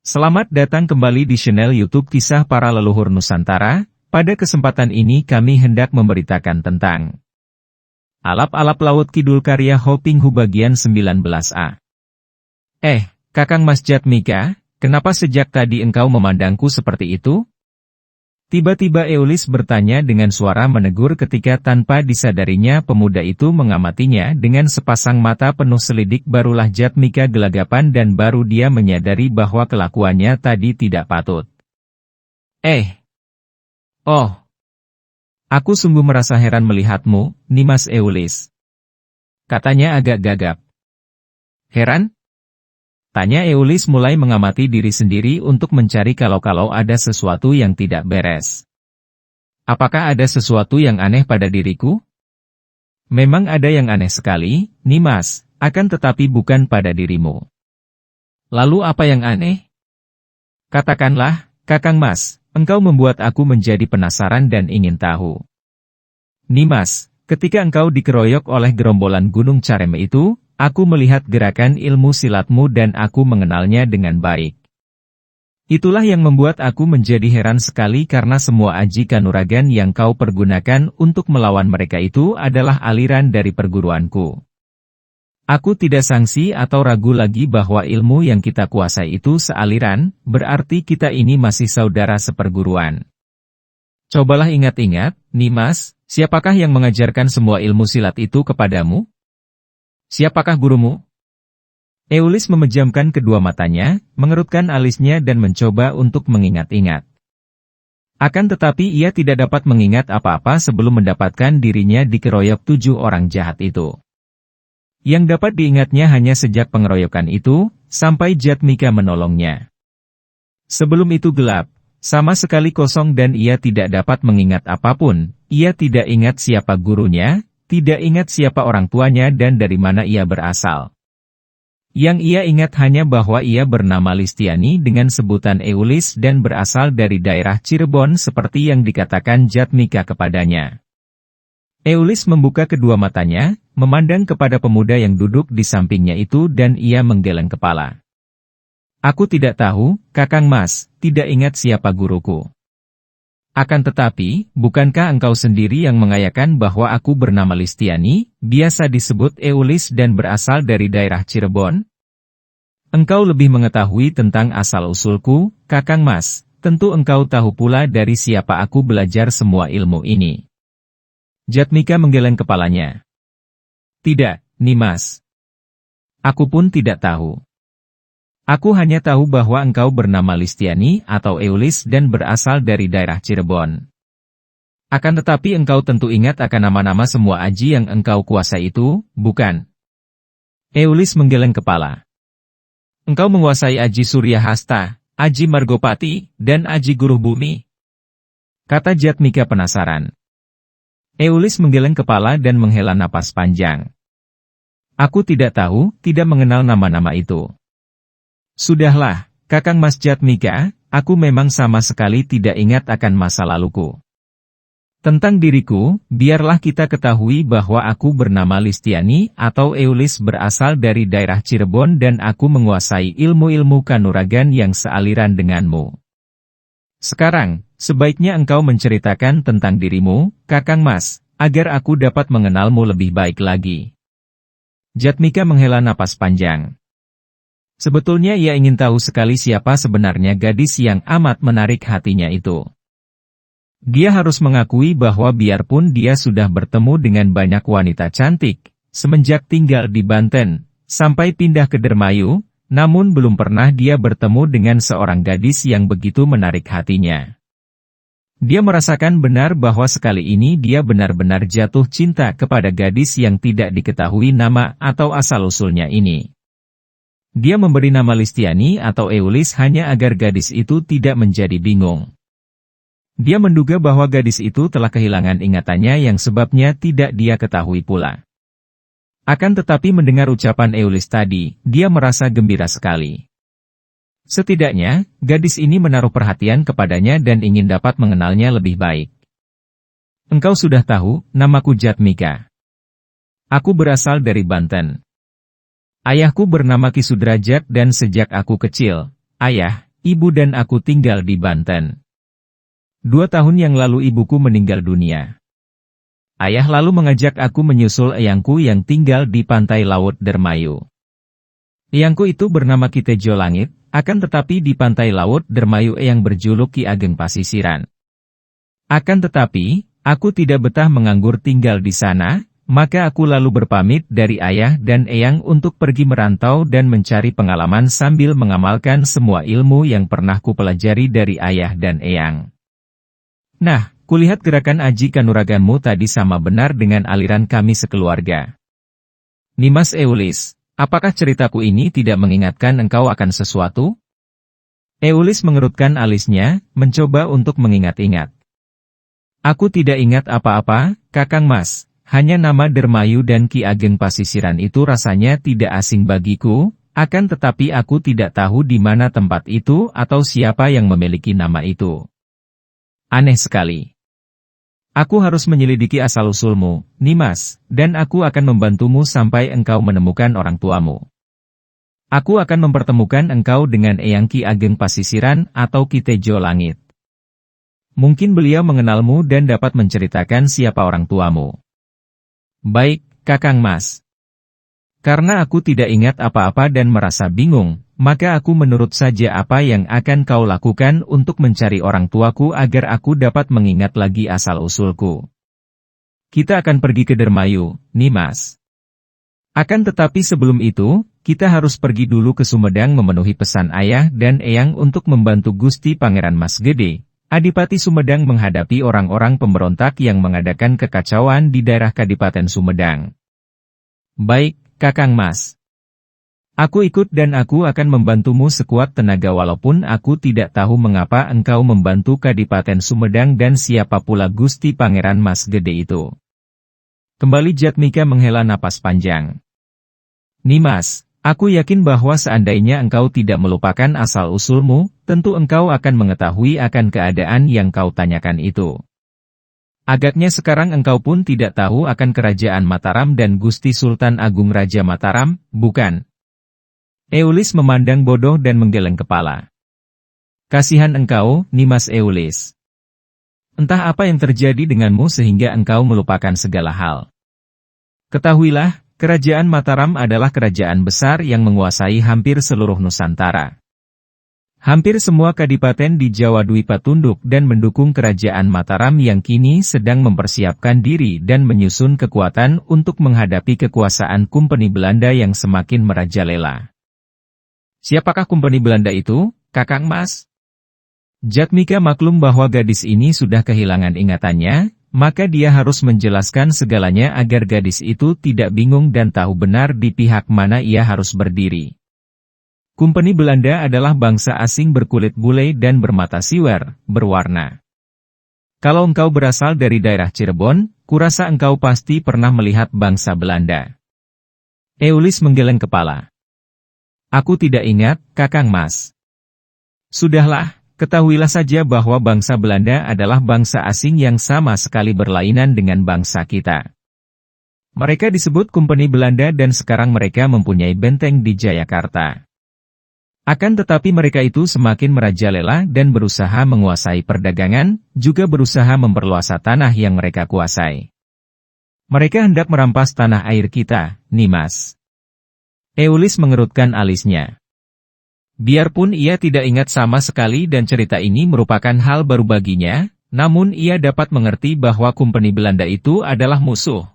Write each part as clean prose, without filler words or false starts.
Selamat datang kembali di channel YouTube Kisah Para Leluhur Nusantara. Pada kesempatan ini kami hendak memberitakan tentang Alap-alap Laut Kidul karya Hoping Hu bagian 19a. Kakang Mas Jatmika, kenapa sejak tadi engkau memandangku seperti itu? Tiba-tiba Eulis bertanya dengan suara menegur ketika tanpa disadarinya pemuda itu mengamatinya dengan sepasang mata penuh selidik. Barulah Jatmika gelagapan dan baru dia menyadari bahwa kelakuannya tadi tidak patut. Aku sungguh merasa heran melihatmu, Nimas Eulis. Katanya agak gagap. Heran? Tanya Eulis mulai mengamati diri sendiri untuk mencari kalau ada sesuatu yang tidak beres. Apakah ada sesuatu yang aneh pada diriku? Memang ada yang aneh sekali, Nimas, akan tetapi bukan pada dirimu. Lalu apa yang aneh? Katakanlah, Kakang Mas, engkau membuat aku menjadi penasaran dan ingin tahu. Nimas, ketika engkau dikeroyok oleh gerombolan Gunung Careme itu, aku melihat gerakan ilmu silatmu dan aku mengenalnya dengan baik. Itulah yang membuat aku menjadi heran sekali karena semua aji kanuragan yang kau pergunakan untuk melawan mereka itu adalah aliran dari perguruanku. Aku tidak sangsi atau ragu lagi bahwa ilmu yang kita kuasai itu sealiran, berarti kita ini masih saudara seperguruan. Cobalah ingat-ingat, Nimas, siapakah yang mengajarkan semua ilmu silat itu kepadamu? Siapakah gurumu? Eulis memejamkan kedua matanya, mengerutkan alisnya dan mencoba untuk mengingat-ingat. Akan tetapi ia tidak dapat mengingat apa-apa sebelum mendapatkan dirinya dikeroyok 7 orang jahat itu. Yang dapat diingatnya hanya sejak pengeroyokan itu, sampai Jatmika menolongnya. Sebelum itu gelap, sama sekali kosong dan ia tidak dapat mengingat apapun. Ia tidak ingat siapa gurunya, tidak ingat siapa orang tuanya dan dari mana ia berasal. Yang ia ingat hanya bahwa ia bernama Listiani dengan sebutan Eulis dan berasal dari daerah Cirebon seperti yang dikatakan Jatmika kepadanya. Eulis membuka kedua matanya, memandang kepada pemuda yang duduk di sampingnya itu dan ia menggeleng kepala. Aku tidak tahu, Kakang Mas, tidak ingat siapa guruku. Akan tetapi, bukankah engkau sendiri yang mengayakan bahwa aku bernama Listiani, biasa disebut Eulis dan berasal dari daerah Cirebon? Engkau lebih mengetahui tentang asal-usulku, Kakang Mas, tentu engkau tahu pula dari siapa aku belajar semua ilmu ini. Jatmika menggeleng kepalanya. Tidak, Nimas. Aku pun tidak tahu. Aku hanya tahu bahwa engkau bernama Listiani atau Eulis dan berasal dari daerah Cirebon. Akan tetapi engkau tentu ingat akan nama-nama semua aji yang engkau kuasai itu, bukan? Eulis menggeleng kepala. Engkau menguasai aji Surya Hasta, aji Margopati, dan aji Guruh Bumi. Kata Jatmika penasaran. Eulis menggeleng kepala dan menghela napas panjang. Aku tidak tahu, tidak mengenal nama-nama itu. Sudahlah, Kakang Mas Jatmika, aku memang sama sekali tidak ingat akan masa laluku. Tentang diriku, biarlah kita ketahui bahwa aku bernama Listiani atau Eulis berasal dari daerah Cirebon dan aku menguasai ilmu-ilmu kanuragan yang sealiran denganmu. Sekarang, sebaiknya engkau menceritakan tentang dirimu, Kakang Mas, agar aku dapat mengenalmu lebih baik lagi. Jatmika menghela napas panjang. Sebetulnya ia ingin tahu sekali siapa sebenarnya gadis yang amat menarik hatinya itu. Dia harus mengakui bahwa biarpun dia sudah bertemu dengan banyak wanita cantik, semenjak tinggal di Banten, sampai pindah ke Dermayu, namun belum pernah dia bertemu dengan seorang gadis yang begitu menarik hatinya. Dia merasakan benar bahwa sekali ini dia benar-benar jatuh cinta kepada gadis yang tidak diketahui nama atau asal-usulnya ini. Dia memberi nama Listiani atau Eulis hanya agar gadis itu tidak menjadi bingung. Dia menduga bahwa gadis itu telah kehilangan ingatannya yang sebabnya tidak dia ketahui pula. Akan tetapi mendengar ucapan Eulis tadi, dia merasa gembira sekali. Setidaknya, gadis ini menaruh perhatian kepadanya dan ingin dapat mengenalnya lebih baik. Engkau sudah tahu, namaku Jatmika. Aku berasal dari Banten. Ayahku bernama Ki Sudrajat dan sejak aku kecil, ayah, Ibu dan aku tinggal di Banten. 2 tahun yang lalu ibuku meninggal dunia. Ayah lalu mengajak aku menyusul eyangku yang tinggal di pantai Laut Dermayu. Eyangku itu bernama Kitejo Langit, akan tetapi di pantai Laut Dermayu eyang berjuluk Ki Ageng Pasisiran. Akan tetapi, aku tidak betah menganggur tinggal di sana, maka aku lalu berpamit dari ayah dan eyang untuk pergi merantau dan mencari pengalaman sambil mengamalkan semua ilmu yang pernah kupelajari dari ayah dan eyang. Nah, kulihat gerakan Aji Kanuraganmu tadi sama benar dengan aliran kami sekeluarga. Nimas Eulis, apakah ceritaku ini tidak mengingatkan engkau akan sesuatu? Eulis mengerutkan alisnya, mencoba untuk mengingat-ingat. Aku tidak ingat apa-apa, Kakang Mas, hanya nama Dermayu dan Ki Ageng Pasisiran itu rasanya tidak asing bagiku, akan tetapi aku tidak tahu di mana tempat itu atau siapa yang memiliki nama itu. Aneh sekali. Aku harus menyelidiki asal-usulmu, Nimas, dan aku akan membantumu sampai engkau menemukan orang tuamu. Aku akan mempertemukan engkau dengan Eyang Ki Ageng Pasisiran atau Kitejo Langit. Mungkin beliau mengenalmu dan dapat menceritakan siapa orang tuamu. Baik, Kakang Mas. Karena aku tidak ingat apa-apa dan merasa bingung, maka aku menurut saja apa yang akan kau lakukan untuk mencari orang tuaku agar aku dapat mengingat lagi asal-usulku. Kita akan pergi ke Dermayu, Nimas. Akan tetapi sebelum itu, kita harus pergi dulu ke Sumedang memenuhi pesan ayah dan eyang untuk membantu Gusti Pangeran Mas Gede, Adipati Sumedang menghadapi orang-orang pemberontak yang mengadakan kekacauan di daerah Kadipaten Sumedang. Baik, Kakang Mas. Aku ikut dan aku akan membantumu sekuat tenaga walaupun aku tidak tahu mengapa engkau membantu Kadipaten Sumedang dan siapa pula Gusti Pangeran Mas Gede itu. Kembali Jatmika menghela napas panjang. Nimas, aku yakin bahwa seandainya engkau tidak melupakan asal-usulmu, tentu engkau akan mengetahui akan keadaan yang kau tanyakan itu. Agaknya sekarang engkau pun tidak tahu akan kerajaan Mataram dan Gusti Sultan Agung Raja Mataram, bukan? Eulis memandang bodoh dan menggeleng kepala. Kasihan engkau, Nimas Eulis. Entah apa yang terjadi denganmu sehingga engkau melupakan segala hal. Ketahuilah, kerajaan Mataram adalah kerajaan besar yang menguasai hampir seluruh Nusantara. Hampir semua kadipaten di Jawa Dwipa tunduk dan mendukung kerajaan Mataram yang kini sedang mempersiapkan diri dan menyusun kekuatan untuk menghadapi kekuasaan Kompeni Belanda yang semakin merajalela. Siapakah Kompeni Belanda itu, Kakang Mas? Jatmika maklum bahwa gadis ini sudah kehilangan ingatannya, maka dia harus menjelaskan segalanya agar gadis itu tidak bingung dan tahu benar di pihak mana ia harus berdiri. Kompeni Belanda adalah bangsa asing berkulit bule dan bermata siwer, berwarna. Kalau engkau berasal dari daerah Cirebon, kurasa engkau pasti pernah melihat bangsa Belanda. Eulis menggeleng kepala. Aku tidak ingat, Kakang Mas. Sudahlah, ketahuilah saja bahwa bangsa Belanda adalah bangsa asing yang sama sekali berlainan dengan bangsa kita. Mereka disebut Kompeni Belanda dan sekarang mereka mempunyai benteng di Jayakarta. Akan tetapi mereka itu semakin merajalela dan berusaha menguasai perdagangan, juga berusaha memperluas tanah yang mereka kuasai. Mereka hendak merampas tanah air kita, Nimas. Eulis mengerutkan alisnya. Biarpun ia tidak ingat sama sekali dan cerita ini merupakan hal baru baginya, namun ia dapat mengerti bahwa Kompeni Belanda itu adalah musuh.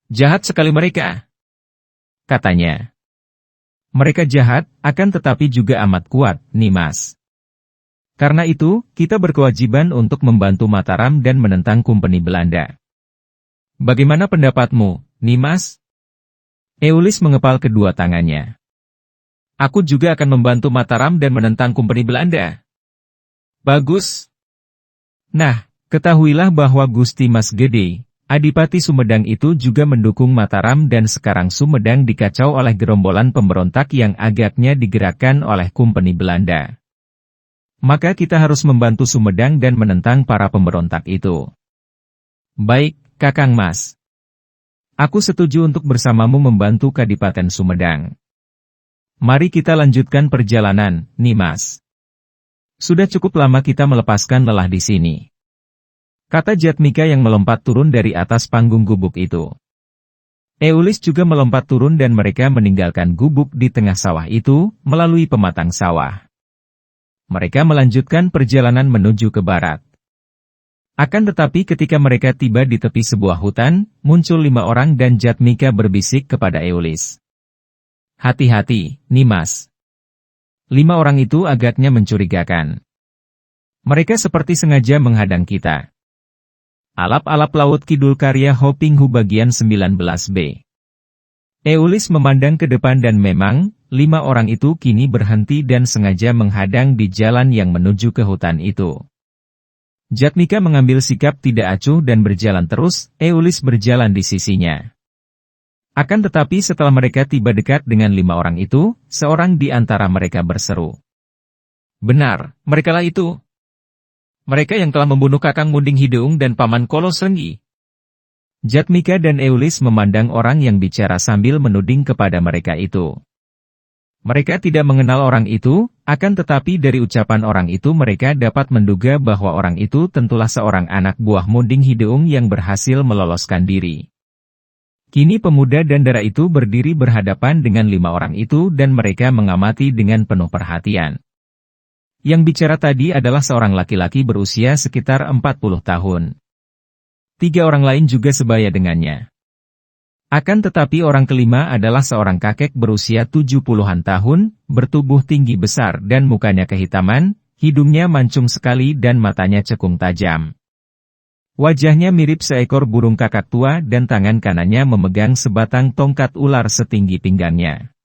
Jahat sekali mereka, katanya. Mereka jahat, akan tetapi juga amat kuat, Nimas. Karena itu, kita berkewajiban untuk membantu Mataram dan menentang Kompeni Belanda. Bagaimana pendapatmu, Nimas? Eulis mengepal kedua tangannya. Aku juga akan membantu Mataram dan menentang Kompeni Belanda. Bagus. Nah, ketahuilah bahwa Gusti Mas Gede, Adipati Sumedang itu juga mendukung Mataram dan sekarang Sumedang dikacau oleh gerombolan pemberontak yang agaknya digerakkan oleh Kompeni Belanda. Maka kita harus membantu Sumedang dan menentang para pemberontak itu. Baik, Kakang Mas. Aku setuju untuk bersamamu membantu Kadipaten Sumedang. Mari kita lanjutkan perjalanan, Nimas. Sudah cukup lama kita melepaskan lelah di sini, kata Jatmika yang melompat turun dari atas panggung gubuk itu. Eulis juga melompat turun dan mereka meninggalkan gubuk di tengah sawah itu, melalui pematang sawah. Mereka melanjutkan perjalanan menuju ke barat. Akan tetapi ketika mereka tiba di tepi sebuah hutan, muncul 5 orang dan Jatmika berbisik kepada Eulis. Hati-hati, Nimas. 5 orang itu agaknya mencurigakan. Mereka seperti sengaja menghadang kita. Alap-alap Laut Kidul karya Hopinghu bagian 19b. Eulis memandang ke depan dan memang, 5 orang itu kini berhenti dan sengaja menghadang di jalan yang menuju ke hutan itu. Jatmika mengambil sikap tidak acuh dan berjalan terus, Eulis berjalan di sisinya. Akan tetapi setelah mereka tiba dekat dengan 5 orang itu, seorang di antara mereka berseru. Benar, merekalah itu. Mereka yang telah membunuh Kakang Munding Hideung dan Paman Kolos Renggi. Jatmika dan Eulis memandang orang yang bicara sambil menuding kepada mereka itu. Mereka tidak mengenal orang itu, akan tetapi dari ucapan orang itu mereka dapat menduga bahwa orang itu tentulah seorang anak buah Munding Hideung yang berhasil meloloskan diri. Kini pemuda dan dara itu berdiri berhadapan dengan 5 orang itu dan mereka mengamati dengan penuh perhatian. Yang bicara tadi adalah seorang laki-laki berusia sekitar 40 tahun. 3 orang lain juga sebaya dengannya. Akan tetapi orang kelima adalah seorang kakek berusia 70-an tahun, bertubuh tinggi besar dan mukanya kehitaman, hidungnya mancung sekali dan matanya cekung tajam. Wajahnya mirip seekor burung kakak tua dan tangan kanannya memegang sebatang tongkat ular setinggi pinggangnya.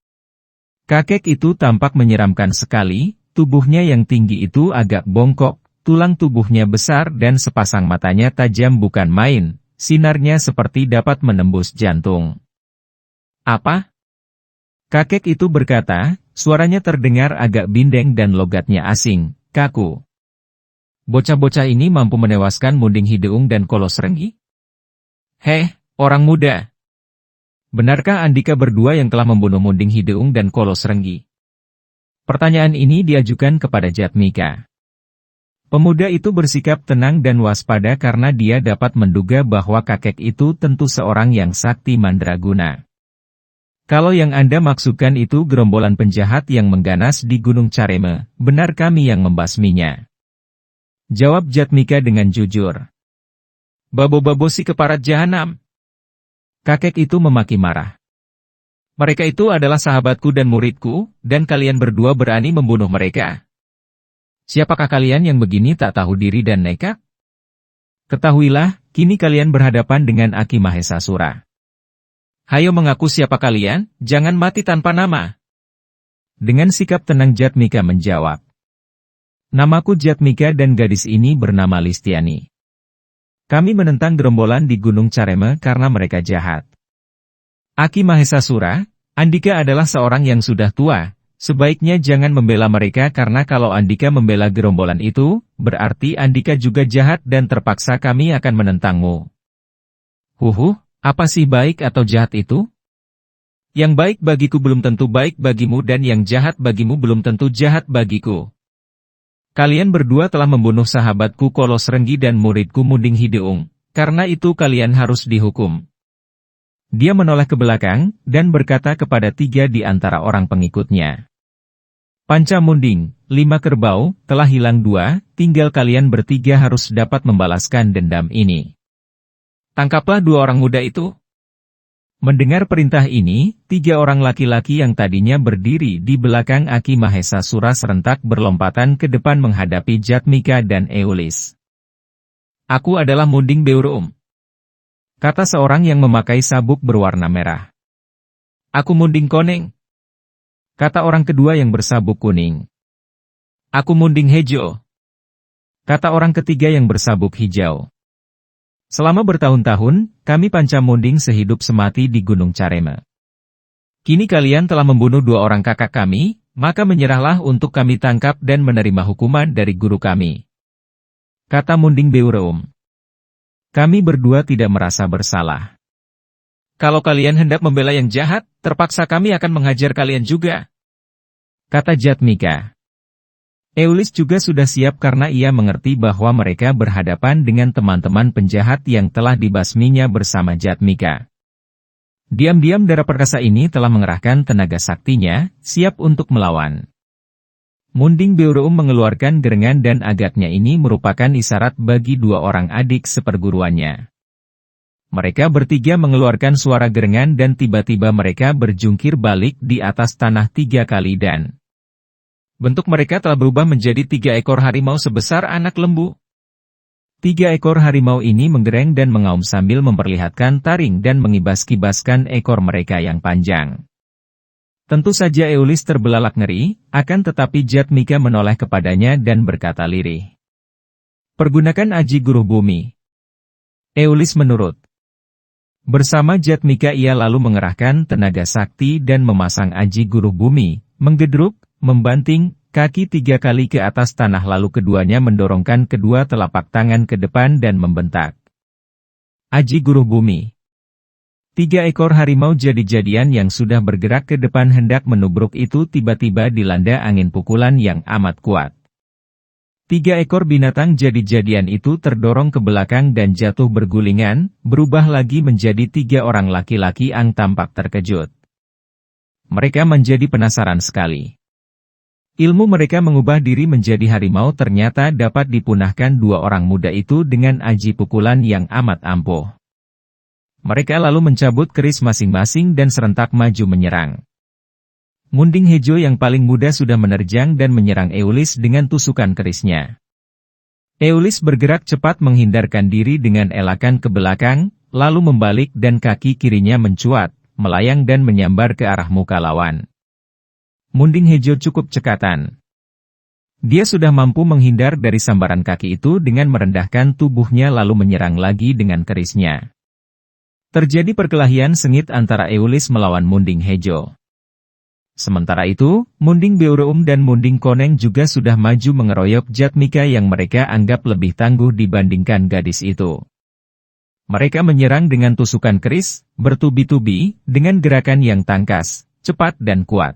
Kakek itu tampak menyeramkan sekali, tubuhnya yang tinggi itu agak bongkok, tulang tubuhnya besar dan sepasang matanya tajam bukan main, sinarnya seperti dapat menembus jantung. Apa? Kakek itu berkata, suaranya terdengar agak bindeng dan logatnya asing, kaku. Bocah-bocah ini mampu menewaskan Munding Hideung dan Kolos Renggi? Heh, orang muda. Benarkah Andika berdua yang telah membunuh Munding Hideung dan Kolos Renggi? Pertanyaan ini diajukan kepada Jatmika. Pemuda itu bersikap tenang dan waspada karena dia dapat menduga bahwa kakek itu tentu seorang yang sakti mandraguna. Kalau yang Anda maksudkan itu gerombolan penjahat yang mengganas di Gunung Careme, benar kami yang membasminya. Jawab Jatmika dengan jujur. Babo-babo si keparat jahanam. Kakek itu memaki marah. Mereka itu adalah sahabatku dan muridku, dan kalian berdua berani membunuh mereka. Siapakah kalian yang begini tak tahu diri dan nekat? Ketahuilah, kini kalian berhadapan dengan Aki Mahesasura. Hayo mengaku siapa kalian, jangan mati tanpa nama. Dengan sikap tenang Jatmika menjawab. Namaku Jatmika dan gadis ini bernama Listiani. Kami menentang gerombolan di Gunung Careme karena mereka jahat. Aki Mahesasura, Andika adalah seorang yang sudah tua, sebaiknya jangan membela mereka karena kalau Andika membela gerombolan itu, berarti Andika juga jahat dan terpaksa kami akan menentangmu. Apa sih baik atau jahat itu? Yang baik bagiku belum tentu baik bagimu dan yang jahat bagimu belum tentu jahat bagiku. Kalian berdua telah membunuh sahabatku Kolos Renggi dan muridku Munding Hideung, karena itu kalian harus dihukum. Dia menoleh ke belakang, dan berkata kepada 3 di antara orang pengikutnya. Panca Munding, 5 kerbau, telah hilang 2, tinggal kalian bertiga harus dapat membalaskan dendam ini. Tangkaplah 2 orang muda itu. Mendengar perintah ini, 3 orang laki-laki yang tadinya berdiri di belakang Aki Mahesasura serentak berlompatan ke depan menghadapi Jatmika dan Eulis. Aku adalah Munding Beurum, kata seorang yang memakai sabuk berwarna merah. Aku Munding Koneng, kata orang kedua yang bersabuk kuning. Aku Munding Hejo, kata orang ketiga yang bersabuk hijau. Selama bertahun-tahun, kami Panca Munding sehidup semati di Gunung Careme. Kini kalian telah membunuh 2 orang kakak kami, maka menyerahlah untuk kami tangkap dan menerima hukuman dari guru kami. Kata Munding Beurum. Kami berdua tidak merasa bersalah. Kalau kalian hendak membela yang jahat, terpaksa kami akan menghajar kalian juga. Kata Jatmika. Eulis juga sudah siap karena ia mengerti bahwa mereka berhadapan dengan teman-teman penjahat yang telah dibasminya bersama Jatmika. Diam-diam Dara Perkasa ini telah mengerahkan tenaga saktinya, siap untuk melawan. Munding Beoreum mengeluarkan gerengan dan agaknya ini merupakan isyarat bagi dua orang adik seperguruannya. Mereka bertiga mengeluarkan suara gerengan dan tiba-tiba mereka berjungkir balik di atas tanah 3 kali dan bentuk mereka telah berubah menjadi 3 ekor harimau sebesar anak lembu. 3 ekor harimau ini menggereng dan mengaum sambil memperlihatkan taring dan mengibas-kibaskan ekor mereka yang panjang. Tentu saja Eulis terbelalak ngeri, akan tetapi Jatmika menoleh kepadanya dan berkata lirih. Pergunakan aji guruh bumi. Eulis menurut. Bersama Jatmika ia lalu mengerahkan tenaga sakti dan memasang aji guruh bumi, menggedruk, membanting, kaki 3 kali ke atas tanah lalu keduanya mendorongkan kedua telapak tangan ke depan dan membentak. Aji guruh bumi. 3 ekor harimau jadi-jadian yang sudah bergerak ke depan hendak menubruk itu tiba-tiba dilanda angin pukulan yang amat kuat. 3 ekor binatang jadi-jadian itu terdorong ke belakang dan jatuh bergulingan, berubah lagi menjadi 3 orang laki-laki yang tampak terkejut. Mereka menjadi penasaran sekali. Ilmu mereka mengubah diri menjadi harimau ternyata dapat dipunahkan 2 orang muda itu dengan aji pukulan yang amat ampuh. Mereka lalu mencabut keris masing-masing dan serentak maju menyerang. Munding Hejo yang paling muda sudah menerjang dan menyerang Eulis dengan tusukan kerisnya. Eulis bergerak cepat menghindarkan diri dengan elakan ke belakang, lalu membalik dan kaki kirinya mencuat, melayang dan menyambar ke arah muka lawan. Munding Hejo cukup cekatan. Dia sudah mampu menghindar dari sambaran kaki itu dengan merendahkan tubuhnya lalu menyerang lagi dengan kerisnya. Terjadi perkelahian sengit antara Eulis melawan Munding Hejo. Sementara itu, Munding Beoreum dan Munding Koneng juga sudah maju mengeroyok Jatmika yang mereka anggap lebih tangguh dibandingkan gadis itu. Mereka menyerang dengan tusukan keris, bertubi-tubi, dengan gerakan yang tangkas, cepat dan kuat.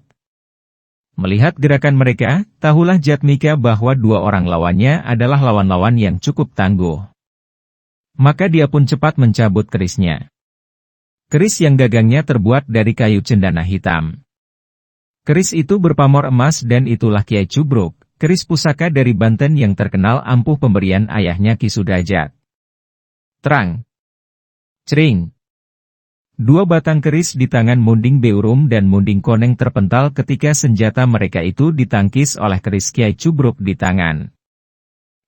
Melihat gerakan mereka, tahulah Jatmika bahwa 2 orang lawannya adalah lawan-lawan yang cukup tangguh. Maka dia pun cepat mencabut kerisnya. Keris yang gagangnya terbuat dari kayu cendana hitam. Keris itu berpamor emas dan itulah Kiai Cubruk, keris pusaka dari Banten yang terkenal ampuh pemberian ayahnya Ki Sudajat. Terang. Cering. 2 batang keris di tangan Munding Beoreum dan Munding Koneng terpental ketika senjata mereka itu ditangkis oleh keris Kiai Cubruk di tangan.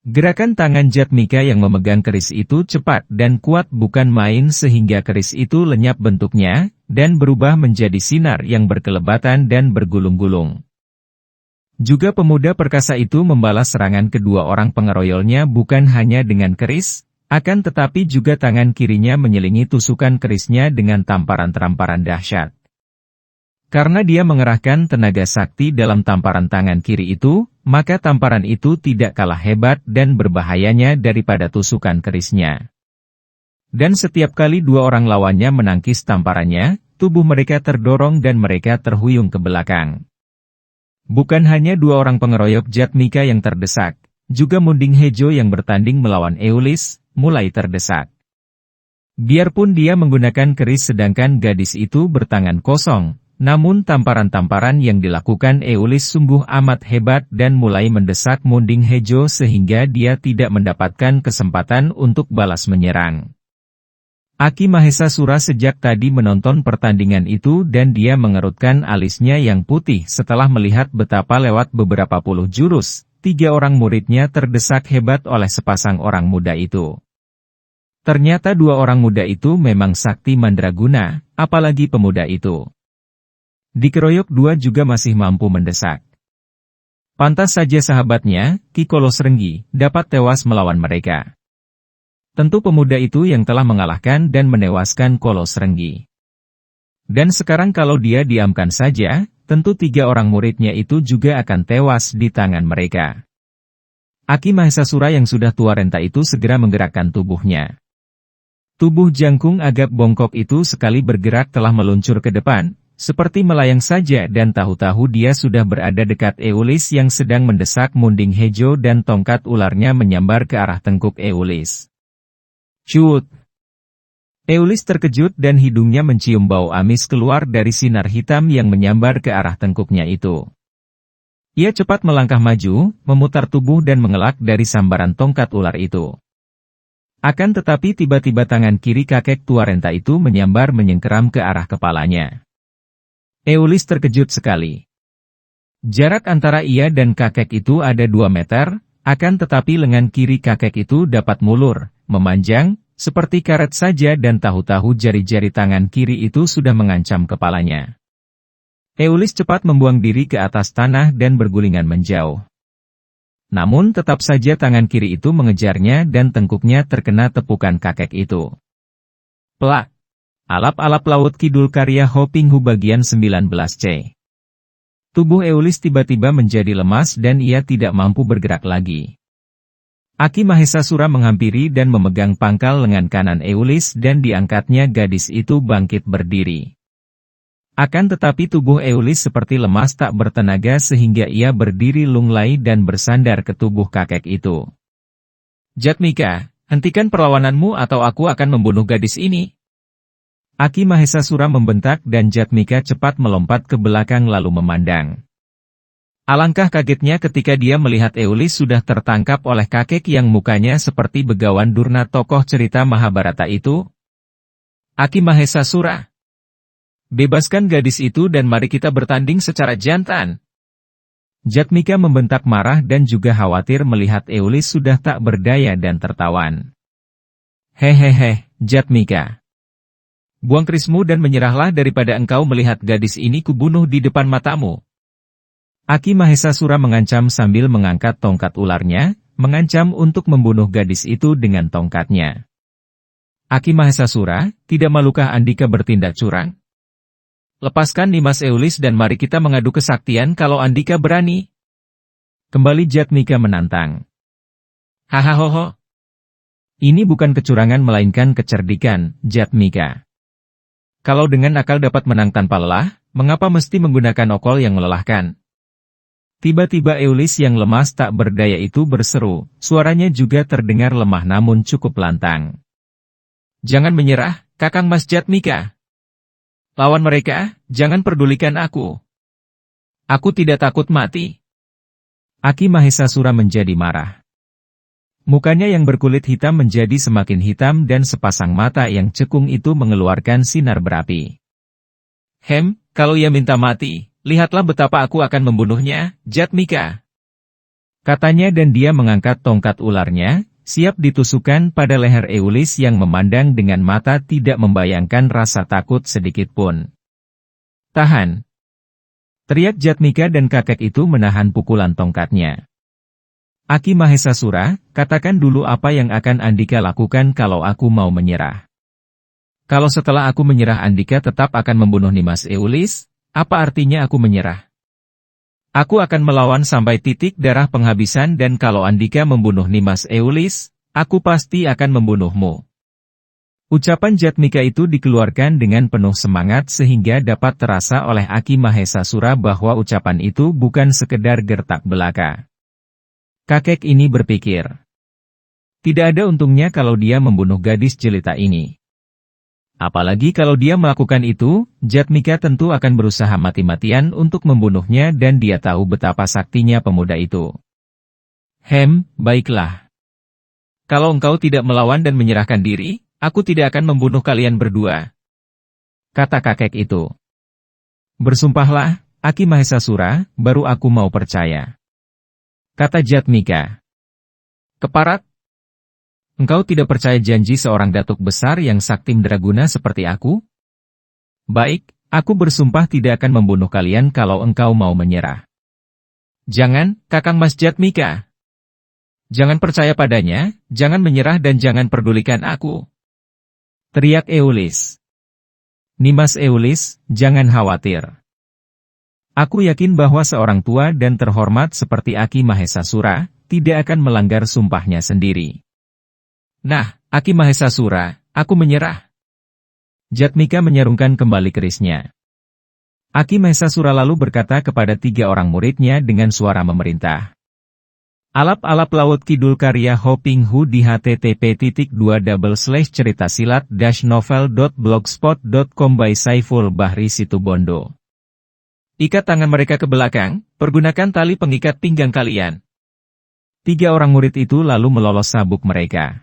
Gerakan tangan Jatmika yang memegang keris itu cepat dan kuat bukan main sehingga keris itu lenyap bentuknya, dan berubah menjadi sinar yang berkelebatan dan bergulung-gulung. Juga pemuda perkasa itu membalas serangan kedua orang pengeroyolnya bukan hanya dengan keris, akan tetapi juga tangan kirinya menyelingi tusukan kerisnya dengan tamparan-tamparan dahsyat. Karena dia mengerahkan tenaga sakti dalam tamparan tangan kiri itu, maka tamparan itu tidak kalah hebat dan berbahayanya daripada tusukan kerisnya. Dan setiap kali 2 orang lawannya menangkis tamparannya, tubuh mereka terdorong dan mereka terhuyung ke belakang. Bukan hanya 2 orang pengeroyok Jatmika yang terdesak, juga Munding Hejo yang bertanding melawan Eulis, mulai terdesak. Biarpun dia menggunakan keris sedangkan gadis itu bertangan kosong, namun tamparan-tamparan yang dilakukan Eulis sungguh amat hebat dan mulai mendesak Munding Hejo sehingga dia tidak mendapatkan kesempatan untuk balas menyerang. Aki Mahesa Sura sejak tadi menonton pertandingan itu dan dia mengerutkan alisnya yang putih setelah melihat betapa lewat beberapa puluh jurus, 3 orang muridnya terdesak hebat oleh sepasang orang muda itu. Ternyata 2 orang muda itu memang sakti mandraguna, apalagi pemuda itu. Dikeroyok 2 juga masih mampu mendesak. Pantas saja sahabatnya, Ki Kolos Renggi, dapat tewas melawan mereka. Tentu pemuda itu yang telah mengalahkan dan menewaskan Kolos Renggi. Dan sekarang kalau dia diamkan saja, tentu 3 orang muridnya itu juga akan tewas di tangan mereka. Aki Mahesasura yang sudah tua renta itu segera menggerakkan tubuhnya. Tubuh jangkung agak bongkok itu sekali bergerak telah meluncur ke depan, seperti melayang saja dan tahu-tahu dia sudah berada dekat Eulis yang sedang mendesak Munding Hejo dan tongkat ularnya menyambar ke arah tengkuk Eulis. Cut! Eulis terkejut dan hidungnya mencium bau amis keluar dari sinar hitam yang menyambar ke arah tengkuknya itu. Ia cepat melangkah maju, memutar tubuh dan mengelak dari sambaran tongkat ular itu. Akan tetapi tiba-tiba tangan kiri kakek tua renta itu menyambar menyengkeram ke arah kepalanya. Eulis terkejut sekali. Jarak antara ia dan kakek itu ada 2 meter, akan tetapi lengan kiri kakek itu dapat mulur, memanjang, seperti karet saja dan tahu-tahu jari-jari tangan kiri itu sudah mengancam kepalanya. Eulis cepat membuang diri ke atas tanah dan bergulingan menjauh. Namun tetap saja tangan kiri itu mengejarnya dan tengkuknya terkena tepukan kakek itu. Plak! Alap-alap Laut Kidul karya Ho Ping Hu bagian 19C. Tubuh Eulis tiba-tiba menjadi lemas dan ia tidak mampu bergerak lagi. Aki Mahesasura menghampiri dan memegang pangkal lengan kanan Eulis dan diangkatnya gadis itu bangkit berdiri. Akan tetapi tubuh Eulis seperti lemas tak bertenaga sehingga ia berdiri lunglai dan bersandar ke tubuh kakek itu. Jatmika, hentikan perlawananmu atau aku akan membunuh gadis ini. Aki Mahesasura membentak dan Jatmika cepat melompat ke belakang lalu memandang. Alangkah kagetnya ketika dia melihat Eulis sudah tertangkap oleh kakek yang mukanya seperti Begawan Durna tokoh cerita Mahabharata itu. Aki Mahesasura, bebaskan gadis itu dan mari kita bertanding secara jantan. Jatmika membentak marah dan juga khawatir melihat Eulis sudah tak berdaya dan tertawan. Hehehe, Jatmika. Buang kerismu dan menyerahlah daripada engkau melihat gadis ini kubunuh di depan matamu. Aki Mahesasura mengancam sambil mengangkat tongkat ularnya, mengancam untuk membunuh gadis itu dengan tongkatnya. Aki Mahesasura, tidak malukah Andika bertindak curang? Lepaskan Nimas Eulis dan mari kita mengadu kesaktian kalau Andika berani. Kembali Jatmika menantang. Hahaha. Ini bukan kecurangan melainkan kecerdikan, Jatmika. Kalau dengan akal dapat menang tanpa lelah, mengapa mesti menggunakan okol yang melelahkan? Tiba-tiba Eulis yang lemas tak berdaya itu berseru, suaranya juga terdengar lemah namun cukup lantang. Jangan menyerah, Kakang Mas Jatmika. Lawan mereka, jangan pedulikan aku. Aku tidak takut mati. Aki Mahesasura menjadi marah. Mukanya yang berkulit hitam menjadi semakin hitam dan sepasang mata yang cekung itu mengeluarkan sinar berapi. Kalau ia minta mati, lihatlah betapa aku akan membunuhnya, Jatmika. Katanya dan dia mengangkat tongkat ularnya, siap ditusukkan pada leher Eulis yang memandang dengan mata tidak membayangkan rasa takut sedikitpun. Tahan! Teriak Jatmika dan kakek itu menahan pukulan tongkatnya. Aki Mahesasura, katakan dulu apa yang akan Andika lakukan kalau aku mau menyerah. Kalau setelah aku menyerah Andika tetap akan membunuh Nimas Eulis, apa artinya aku menyerah? Aku akan melawan sampai titik darah penghabisan dan kalau Andika membunuh Nimas Eulis, aku pasti akan membunuhmu. Ucapan Jatmika itu dikeluarkan dengan penuh semangat sehingga dapat terasa oleh Aki Mahesasura bahwa ucapan itu bukan sekedar gertak belaka. Kakek ini berpikir, tidak ada untungnya kalau dia membunuh gadis jelita ini. Apalagi kalau dia melakukan itu, Jatmika tentu akan berusaha mati-matian untuk membunuhnya dan dia tahu betapa saktinya pemuda itu. Baiklah. Kalau engkau tidak melawan dan menyerahkan diri, aku tidak akan membunuh kalian berdua. Kata kakek itu. Bersumpahlah, Aki Mahesasura, baru aku mau percaya. Kata Jatmika. Keparat. Engkau tidak percaya janji seorang datuk besar yang sakti Draguna seperti aku? Baik, aku bersumpah tidak akan membunuh kalian kalau engkau mau menyerah. Jangan, Kakang Mas Jatmika. Jangan percaya padanya, jangan menyerah dan jangan pedulikan aku. Teriak Eulis. Nimas Eulis, jangan khawatir. Aku yakin bahwa seorang tua dan terhormat seperti Aki Mahesasura, tidak akan melanggar sumpahnya sendiri. Nah, Aki Mahesasura, aku menyerah. Jatmika menyarungkan kembali kerisnya. Aki Mahesasura lalu berkata kepada 3 orang muridnya dengan suara memerintah. Alap-alap laut kidul karya Hoping Hu di http://ceritaSilat-novel.blogspot.com by Saiful Bahri Situbondo. Ikat tangan mereka ke belakang, pergunakan tali pengikat pinggang kalian. 3 orang murid itu lalu melolos sabuk mereka.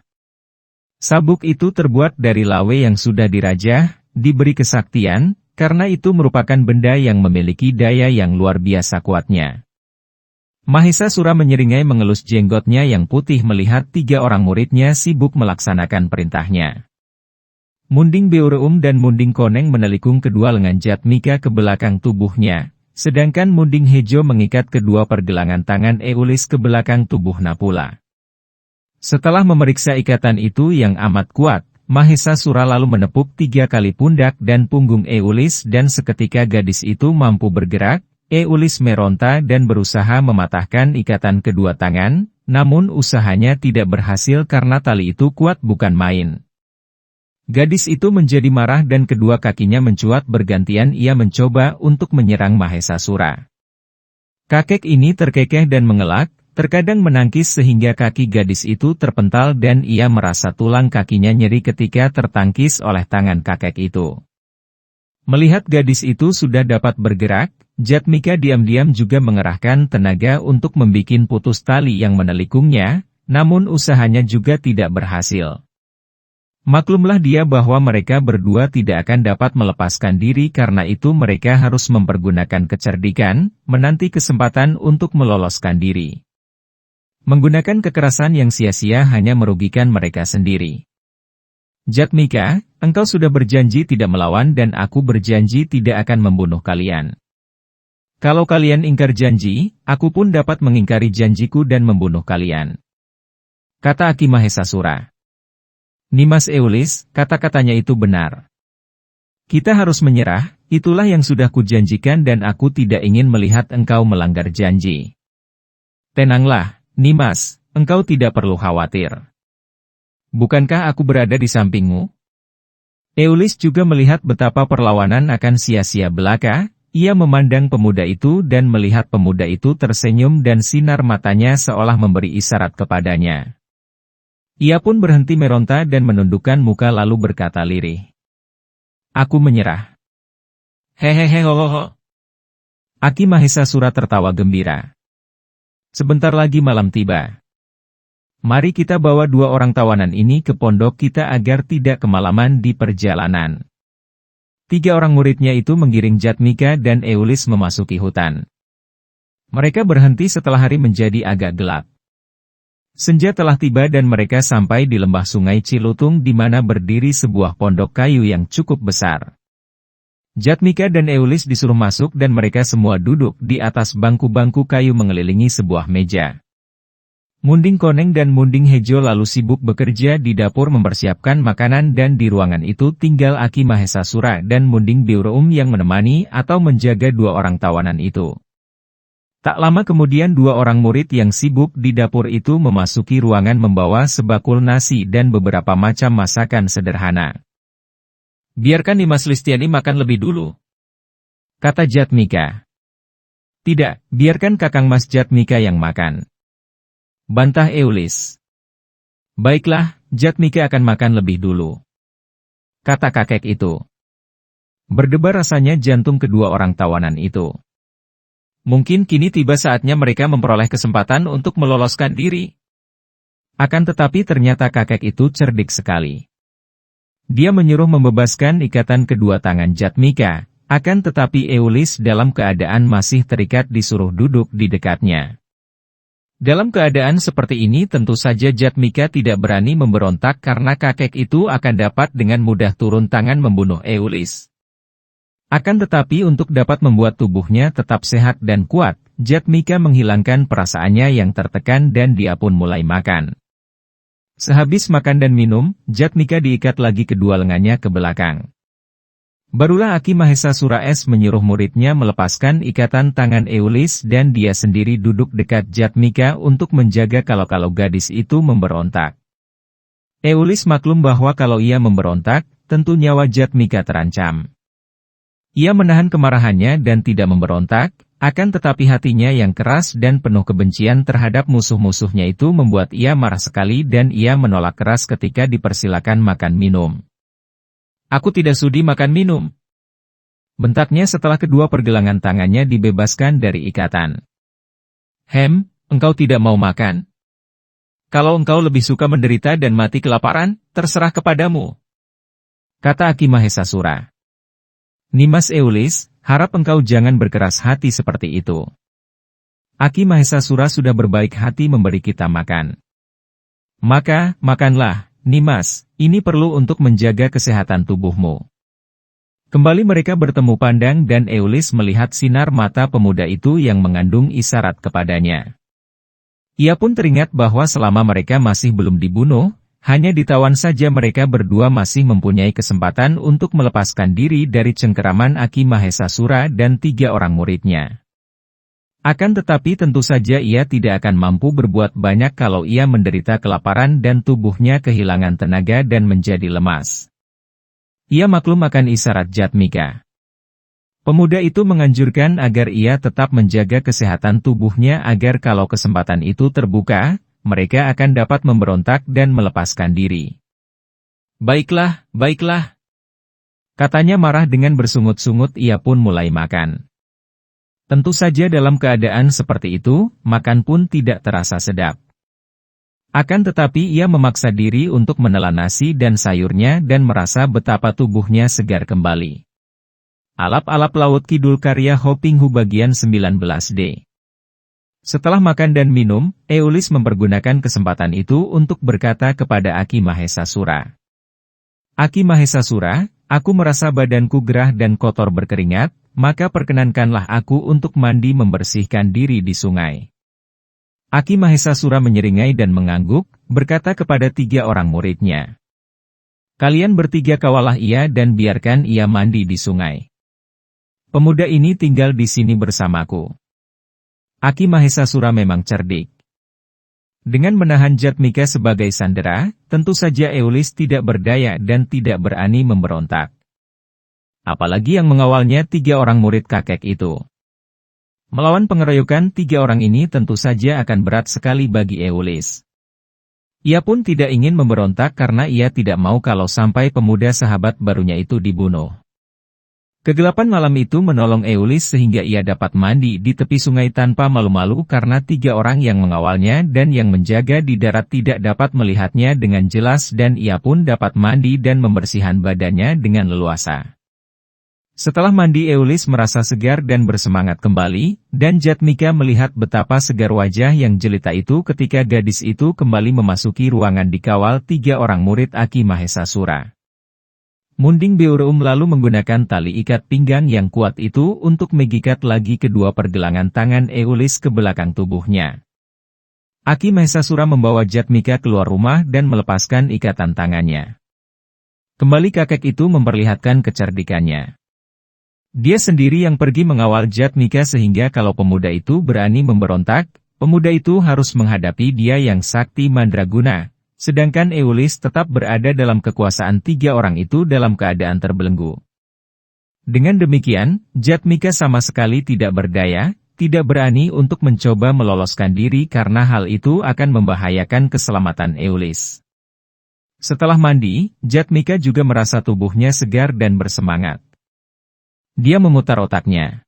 Sabuk itu terbuat dari lawe yang sudah dirajah, diberi kesaktian, karena itu merupakan benda yang memiliki daya yang luar biasa kuatnya. Mahesasura menyeringai mengelus jenggotnya yang putih melihat 3 orang muridnya sibuk melaksanakan perintahnya. Munding Beureum dan Munding Koneng menelikung kedua lengan Jatmika ke belakang tubuhnya, sedangkan Munding Hejo mengikat kedua pergelangan tangan Eulis ke belakang tubuhnya pula. Setelah memeriksa ikatan itu yang amat kuat, Mahesasura lalu menepuk 3 kali pundak dan punggung Eulis dan seketika gadis itu mampu bergerak. Eulis meronta dan berusaha mematahkan ikatan kedua tangan, namun usahanya tidak berhasil karena tali itu kuat bukan main. Gadis itu menjadi marah dan kedua kakinya mencuat bergantian ia mencoba untuk menyerang Mahesasura. Kakek ini terkekeh dan mengelak, terkadang menangkis sehingga kaki gadis itu terpental dan ia merasa tulang kakinya nyeri ketika tertangkis oleh tangan kakek itu. Melihat gadis itu sudah dapat bergerak, Jatmika diam-diam juga mengerahkan tenaga untuk membikin putus tali yang menelikungnya, namun usahanya juga tidak berhasil. Maklumlah dia bahwa mereka berdua tidak akan dapat melepaskan diri karena itu mereka harus mempergunakan kecerdikan, menanti kesempatan untuk meloloskan diri. Menggunakan kekerasan yang sia-sia hanya merugikan mereka sendiri. Jatmika, engkau sudah berjanji tidak melawan dan aku berjanji tidak akan membunuh kalian. Kalau kalian ingkar janji, aku pun dapat mengingkari janjiku dan membunuh kalian. Kata Aki Mahesasura. Nimas Eulis, kata-katanya itu benar. Kita harus menyerah, itulah yang sudah kujanjikan dan aku tidak ingin melihat engkau melanggar janji. Tenanglah, Nimas, engkau tidak perlu khawatir. Bukankah aku berada di sampingmu? Eulis juga melihat betapa perlawanan akan sia-sia belaka, ia memandang pemuda itu dan melihat pemuda itu tersenyum dan sinar matanya seolah memberi isyarat kepadanya. Ia pun berhenti meronta dan menundukkan muka lalu berkata lirih. Aku menyerah. Hehehe hohoho. Aki Mahesasura tertawa gembira. Sebentar lagi malam tiba. Mari kita bawa 2 orang tawanan ini ke pondok kita agar tidak kemalaman di perjalanan. 3 orang muridnya itu menggiring Jatmika dan Eulis memasuki hutan. Mereka berhenti setelah hari menjadi agak gelap. Senja telah tiba dan mereka sampai di lembah sungai Cilutung di mana berdiri sebuah pondok kayu yang cukup besar. Jatmika dan Eulis disuruh masuk dan mereka semua duduk di atas bangku-bangku kayu mengelilingi sebuah meja. Munding Koneng dan Munding Hejo lalu sibuk bekerja di dapur mempersiapkan makanan dan di ruangan itu tinggal Aki Mahesasura dan Munding Beureum yang menemani atau menjaga 2 orang tawanan itu. Tak lama kemudian 2 orang murid yang sibuk di dapur itu memasuki ruangan membawa sebakul nasi dan beberapa macam masakan sederhana. Biarkan Nimas Listiani makan lebih dulu, kata Jatmika. Tidak, biarkan Kakang Mas Jatmika yang makan, bantah Eulis. Baiklah, Jatmika akan makan lebih dulu, kata kakek itu. Berdebar rasanya jantung kedua orang tawanan itu. Mungkin kini tiba saatnya mereka memperoleh kesempatan untuk meloloskan diri. Akan tetapi ternyata kakek itu cerdik sekali. Dia menyuruh membebaskan ikatan kedua tangan Jatmika, akan tetapi Eulis dalam keadaan masih terikat disuruh duduk di dekatnya. Dalam keadaan seperti ini tentu saja Jatmika tidak berani memberontak karena kakek itu akan dapat dengan mudah turun tangan membunuh Eulis. Akan tetapi untuk dapat membuat tubuhnya tetap sehat dan kuat, Jatmika menghilangkan perasaannya yang tertekan dan dia pun mulai makan. Sehabis makan dan minum, Jatmika diikat lagi kedua lengannya ke belakang. Barulah Aki Mahesasura menyuruh muridnya melepaskan ikatan tangan Eulis dan dia sendiri duduk dekat Jatmika untuk menjaga kalau gadis itu memberontak. Eulis maklum bahwa kalau ia memberontak, tentu nyawa Jatmika terancam. Ia menahan kemarahannya dan tidak memberontak, akan tetapi hatinya yang keras dan penuh kebencian terhadap musuh-musuhnya itu membuat ia marah sekali dan ia menolak keras ketika dipersilakan makan minum. "Aku tidak sudi makan minum," bentaknya setelah kedua pergelangan tangannya dibebaskan dari ikatan. Engkau tidak mau makan? Kalau engkau lebih suka menderita dan mati kelaparan, terserah kepadamu," kata Aki Mahesasura. "Nimas Eulis, harap engkau jangan berkeras hati seperti itu. Aki Mahesasura sudah berbaik hati memberi kita makan. Maka, makanlah, Nimas, ini perlu untuk menjaga kesehatan tubuhmu." Kembali mereka bertemu pandang dan Eulis melihat sinar mata pemuda itu yang mengandung isyarat kepadanya. Ia pun teringat bahwa selama mereka masih belum dibunuh, hanya ditawan saja mereka berdua masih mempunyai kesempatan untuk melepaskan diri dari cengkeraman Aki Mahesasura dan 3 orang muridnya. Akan tetapi tentu saja ia tidak akan mampu berbuat banyak kalau ia menderita kelaparan dan tubuhnya kehilangan tenaga dan menjadi lemas. Ia maklum akan isyarat Jatmika. Pemuda itu menganjurkan agar ia tetap menjaga kesehatan tubuhnya agar kalau kesempatan itu terbuka, mereka akan dapat memberontak dan melepaskan diri. Baiklah, katanya marah dengan bersungut-sungut ia pun mulai makan. Tentu saja dalam keadaan seperti itu, makan pun tidak terasa sedap. Akan tetapi ia memaksa diri untuk menelan nasi dan sayurnya dan merasa betapa tubuhnya segar kembali. Alap-alap Laut Kidul karya Hopinghu bagian 19D. Setelah makan dan minum, Eulis mempergunakan kesempatan itu untuk berkata kepada Aki Mahesasura. "Aki Mahesasura, aku merasa badanku gerah dan kotor berkeringat, maka perkenankanlah aku untuk mandi membersihkan diri di sungai." Aki Mahesasura menyeringai dan mengangguk, berkata kepada 3 orang muridnya. "Kalian bertiga kawalah ia dan biarkan ia mandi di sungai. Pemuda ini tinggal di sini bersamaku." Aki Mahesasura memang cerdik. Dengan menahan Jatmika sebagai sandera, tentu saja Eulis tidak berdaya dan tidak berani memberontak. Apalagi yang mengawalnya 3 orang murid kakek itu. Melawan pengeroyokan 3 orang ini tentu saja akan berat sekali bagi Eulis. Ia pun tidak ingin memberontak karena ia tidak mau kalau sampai pemuda sahabat barunya itu dibunuh. Kegelapan malam itu menolong Eulis sehingga ia dapat mandi di tepi sungai tanpa malu-malu karena 3 orang yang mengawalnya dan yang menjaga di darat tidak dapat melihatnya dengan jelas dan ia pun dapat mandi dan membersihkan badannya dengan leluasa. Setelah mandi Eulis merasa segar dan bersemangat kembali, dan Jatmika melihat betapa segar wajah yang jelita itu ketika gadis itu kembali memasuki ruangan dikawal 3 orang murid Aki Mahesasura. Munding Beureum lalu menggunakan tali ikat pinggang yang kuat itu untuk mengikat lagi kedua pergelangan tangan Eulis ke belakang tubuhnya. Aki Mahesasura membawa Jatmika keluar rumah dan melepaskan ikatan tangannya. Kembali kakek itu memperlihatkan kecerdikannya. Dia sendiri yang pergi mengawal Jatmika sehingga kalau pemuda itu berani memberontak, pemuda itu harus menghadapi dia yang sakti mandraguna. Sedangkan Eulis tetap berada dalam kekuasaan 3 orang itu dalam keadaan terbelenggu. Dengan demikian, Jatmika sama sekali tidak berdaya, tidak berani untuk mencoba meloloskan diri karena hal itu akan membahayakan keselamatan Eulis. Setelah mandi, Jatmika juga merasa tubuhnya segar dan bersemangat. Dia memutar otaknya.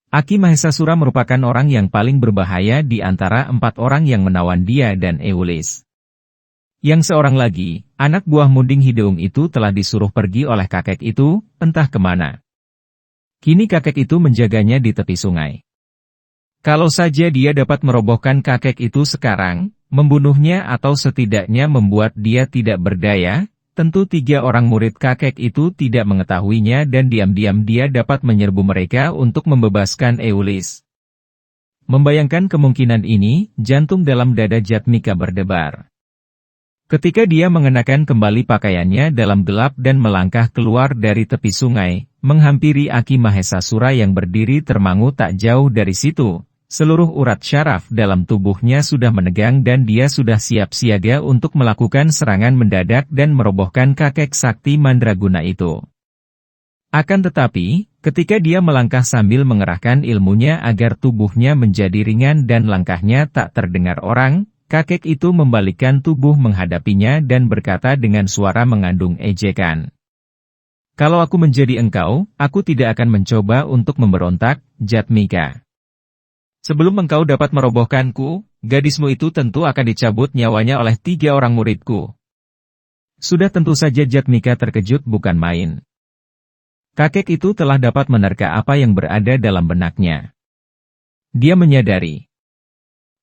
Aki Mahesasura merupakan orang yang paling berbahaya di antara 4 orang yang menawan dia dan Eulis. Yang seorang lagi, anak buah Munding Hideung itu telah disuruh pergi oleh kakek itu, entah kemana. Kini kakek itu menjaganya di tepi sungai. Kalau saja dia dapat merobohkan kakek itu sekarang, membunuhnya atau setidaknya membuat dia tidak berdaya, tentu 3 orang murid kakek itu tidak mengetahuinya dan diam-diam dia dapat menyerbu mereka untuk membebaskan Eulis. Membayangkan kemungkinan ini, jantung dalam dada Jatmika berdebar. Ketika dia mengenakan kembali pakaiannya dalam gelap dan melangkah keluar dari tepi sungai, menghampiri Aki Mahesasura yang berdiri termangu tak jauh dari situ, seluruh urat syaraf dalam tubuhnya sudah menegang dan dia sudah siap siaga untuk melakukan serangan mendadak dan merobohkan kakek sakti mandraguna itu. Akan tetapi, Ketika dia melangkah sambil mengerahkan ilmunya agar tubuhnya menjadi ringan dan langkahnya tak terdengar orang, kakek itu membalikkan tubuh menghadapinya dan berkata dengan suara mengandung ejekan. Kalau aku menjadi engkau, aku tidak akan mencoba untuk memberontak, Jatmika. Sebelum engkau dapat merobohkanku, gadismu itu tentu akan dicabut nyawanya oleh 3 orang muridku. Sudah tentu saja Jatmika terkejut bukan main. Kakek itu telah dapat menerka apa yang berada dalam benaknya. Dia menyadari.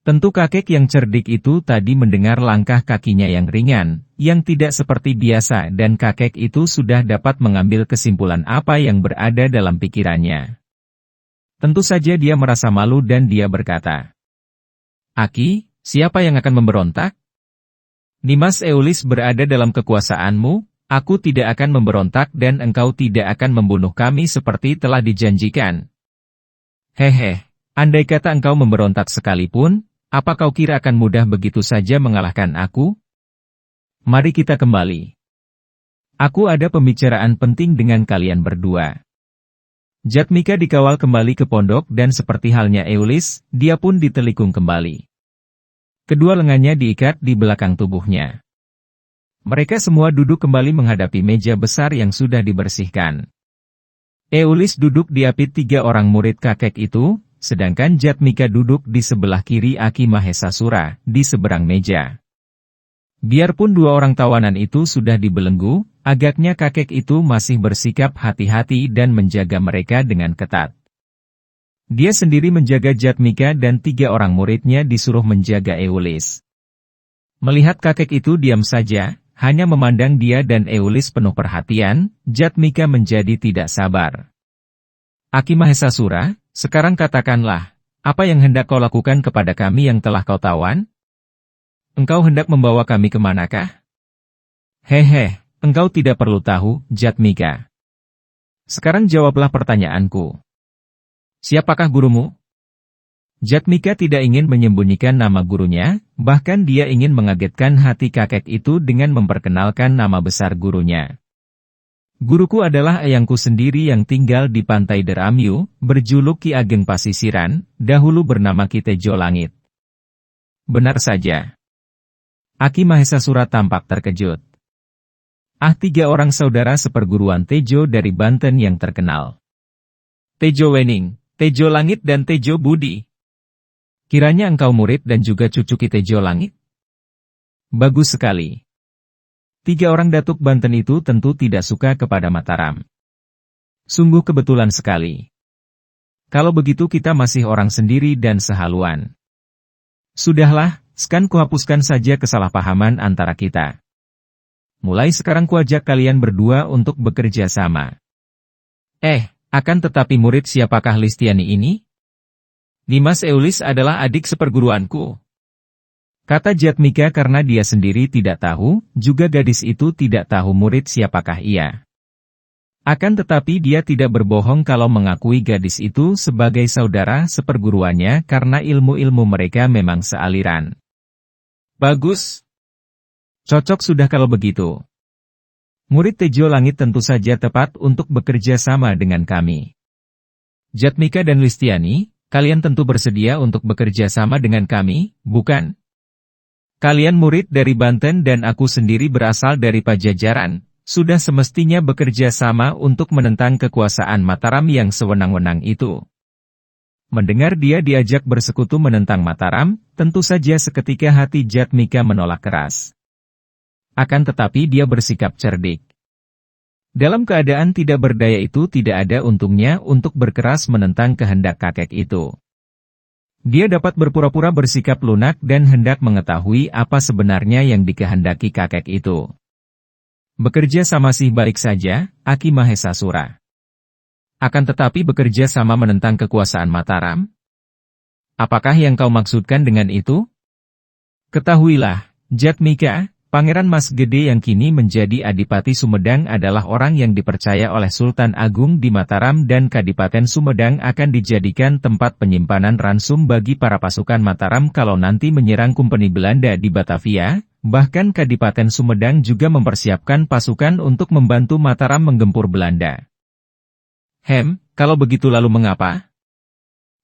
Tentu kakek yang cerdik itu tadi mendengar langkah kakinya yang ringan, yang tidak seperti biasa dan kakek itu sudah dapat mengambil kesimpulan apa yang berada dalam pikirannya. Tentu saja dia merasa malu dan dia berkata, Aki, siapa yang akan memberontak? Nimas Eulis berada dalam kekuasaanmu. Aku tidak akan memberontak dan engkau tidak akan membunuh kami seperti telah dijanjikan. Hehe, andai kata engkau memberontak sekalipun, apa kau kira akan mudah begitu saja mengalahkan aku? Mari kita kembali. Aku ada pembicaraan penting dengan kalian berdua. Jatmika dikawal kembali ke pondok dan seperti halnya Eulis, dia pun ditelikung kembali. Kedua lengannya diikat di belakang tubuhnya. Mereka semua duduk kembali menghadapi meja besar yang sudah dibersihkan. Eulis duduk diapit 3 orang murid kakek itu, sedangkan Jatmika duduk di sebelah kiri Aki Mahesasura, di seberang meja. Biarpun 2 orang tawanan itu sudah dibelenggu, agaknya kakek itu masih bersikap hati-hati dan menjaga mereka dengan ketat. Dia sendiri menjaga Jatmika dan 3 orang muridnya disuruh menjaga Eulis. Melihat kakek itu diam saja, hanya memandang dia dan Eulis penuh perhatian, Jatmika menjadi tidak sabar. Aki Mahesasura, sekarang katakanlah, apa yang hendak kau lakukan kepada kami yang telah kau tawan? Engkau hendak membawa kami kemanakah? Hehe, engkau tidak perlu tahu, Jatmika. Sekarang jawablah pertanyaanku. Siapakah gurumu? Jatmika tidak ingin menyembunyikan nama gurunya, bahkan dia ingin mengagetkan hati kakek itu dengan memperkenalkan nama besar gurunya. Guruku adalah ayangku sendiri yang tinggal di pantai Deramyu, berjuluk Ki Ageng Pasisiran, dahulu bernama Ki Tejo Langit. Benar saja. Aki Mahesasura tampak terkejut. 3 orang saudara seperguruan Tejo dari Banten yang terkenal. Tejo Wening, Tejo Langit dan Tejo Budi. Kiranya engkau murid dan juga cucu Ki Tejo Langit? Bagus sekali. 3 orang datuk Banten itu tentu tidak suka kepada Mataram. Sungguh kebetulan sekali. Kalau begitu kita masih orang sendiri dan sehaluan. Sudahlah, sekarang kuhapuskan saja kesalahpahaman antara kita. Mulai sekarang kuajak kalian berdua untuk bekerja sama. Akan tetapi murid siapakah Listiani ini? Nimas Eulis adalah adik seperguruanku. Kata Jatmika karena dia sendiri tidak tahu, juga gadis itu tidak tahu murid siapakah ia. Akan tetapi dia tidak berbohong kalau mengakui gadis itu sebagai saudara seperguruannya karena ilmu-ilmu mereka memang sealiran. Bagus. Cocok sudah kalau begitu. Murid Tejo Langit tentu saja tepat untuk bekerja sama dengan kami. Jatmika dan Listiani, kalian tentu bersedia untuk bekerja sama dengan kami, bukan? Kalian murid dari Banten dan aku sendiri berasal dari Pajajaran, sudah semestinya bekerja sama untuk menentang kekuasaan Mataram yang sewenang-wenang itu. Mendengar dia diajak bersekutu menentang Mataram, tentu saja seketika hati Jatmika menolak keras. Akan tetapi dia bersikap cerdik. Dalam keadaan tidak berdaya itu tidak ada untungnya untuk berkeras menentang kehendak kakek itu. Dia dapat berpura-pura bersikap lunak dan hendak mengetahui apa sebenarnya yang dikehendaki kakek itu. Bekerja sama sih baik saja, Aki Mahesasura. Akan tetapi bekerja sama menentang kekuasaan Mataram? Apakah yang kau maksudkan dengan itu? Ketahuilah, Jatmika, Pangeran Mas Gede yang kini menjadi Adipati Sumedang adalah orang yang dipercaya oleh Sultan Agung di Mataram dan Kadipaten Sumedang akan dijadikan tempat penyimpanan ransum bagi para pasukan Mataram kalau nanti menyerang Kompeni Belanda di Batavia, bahkan Kadipaten Sumedang juga mempersiapkan pasukan untuk membantu Mataram menggempur Belanda. Kalau begitu lalu mengapa?